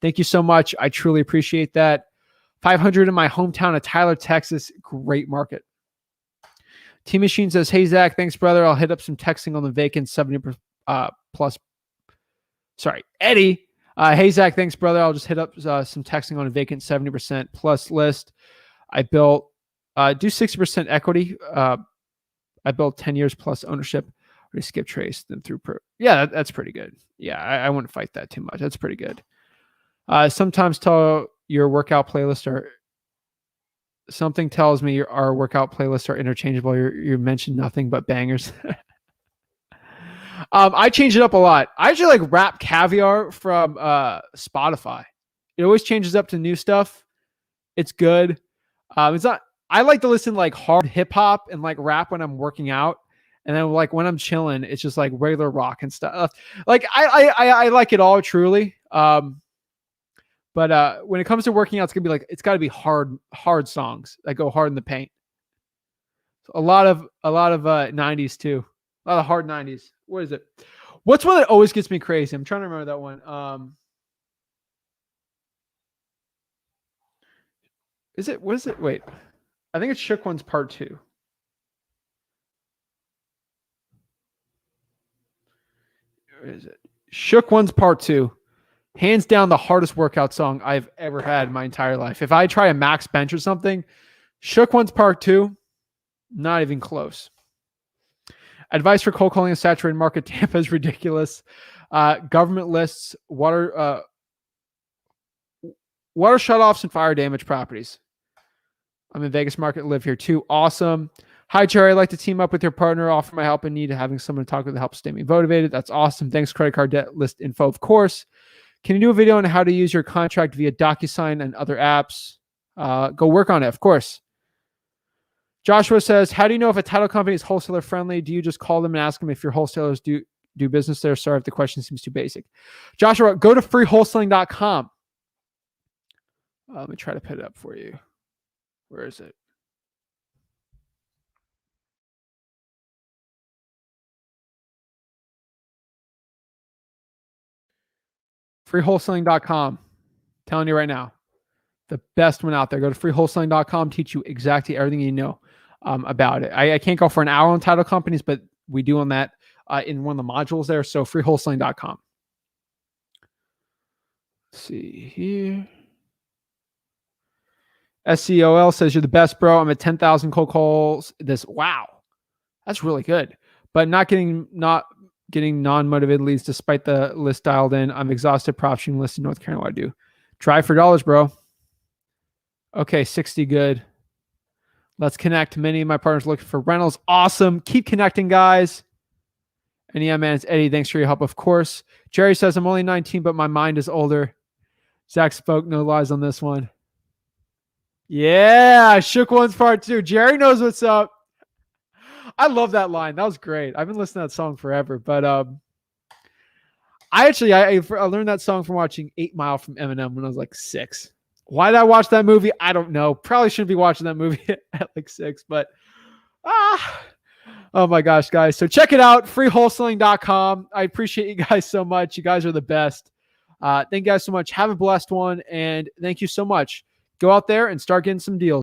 Thank you so much. I truly appreciate that. 500 in my hometown of Tyler, Texas. Great market. T Machine says, hey, Zach, thanks, brother. I'll hit up some texting on the vacant 70 plus. Sorry, Eddie. Hey, Zach, thanks, brother. I'll just hit up some texting on a vacant 70% plus list. I built, do 60% equity. I built 10 years plus ownership. Or skip trace them through. Yeah, that's pretty good. Yeah, I wouldn't fight that too much. That's pretty good. Sometimes tell your workout playlist or something tells me our workout playlists are interchangeable. You mentioned nothing but bangers. I change it up a lot. I actually like Rap Caviar from Spotify. It always changes up to new stuff. It's good. It's not. I like to listen to like hard hip hop and like rap when I'm working out, and then like when I'm chilling, it's just like regular rock and stuff. Like I like it all truly. But when it comes to working out, it's gonna be like it's got to be hard songs that go hard in the paint. So a lot of 90s too. A lot of hard 90s. What is it? What's one that always gets me crazy? I'm trying to remember that one. Is it? What is it? Wait. I think it's Shook Ones Part 2. Where is it? Shook Ones Part 2. Hands down the hardest workout song I've ever had in my entire life. If I try a max bench or something, Shook Ones Part 2, not even close. Advice for cold calling a saturated market. Tampa is ridiculous. Government lists, water shutoffs and fire damage properties. I'm in Vegas market, live here too. Awesome. Hi, Jerry. I'd like to team up with your partner, offer my help in need of having someone to talk with to help stay me motivated. That's awesome. Thanks, credit card debt list info, of course. Can you do a video on how to use your contract via DocuSign and other apps? Go work on it, of course. Joshua says, how do you know if a title company is wholesaler friendly? Do you just call them and ask them if your wholesalers do business there? Sorry if the question seems too basic. Joshua, go to freewholesaling.com. Let me try to put it up for you. Where is it? Freewholesaling.com. Telling you right now, the best one out there. Go to freewholesaling.com, teach you exactly everything you know about it. I can't go for an hour on title companies, but we do on that in one of the modules there. So freewholesaling.com. Let's see here. SCOL says you're the best, bro. I'm at 10,000 cold calls. Wow, that's really good. But not getting non-motivated leads despite the list dialed in. I'm exhausted. PropStream list in North Carolina. What I do? Try for dollars, bro. Okay, 60 good. Let's connect. Many of my partners looking for rentals. Awesome. Keep connecting, guys. And yeah, man, it's Eddie. Thanks for your help, of course. Jerry says I'm only 19, but my mind is older. Zach spoke no lies on this one. Yeah, Shook Ones Part 2. Jerry knows what's up. I love that line. That was great. I've been listening to that song forever. But I learned that song from watching 8 Mile from Eminem when I was like 6. Why did I watch that movie? I don't know. Probably shouldn't be watching that movie at like 6. But oh my gosh, guys. So check it out. Freewholesaling.com. I appreciate you guys so much. You guys are the best. Thank you guys so much. Have a blessed one. And thank you so much. Go out there and start getting some deals.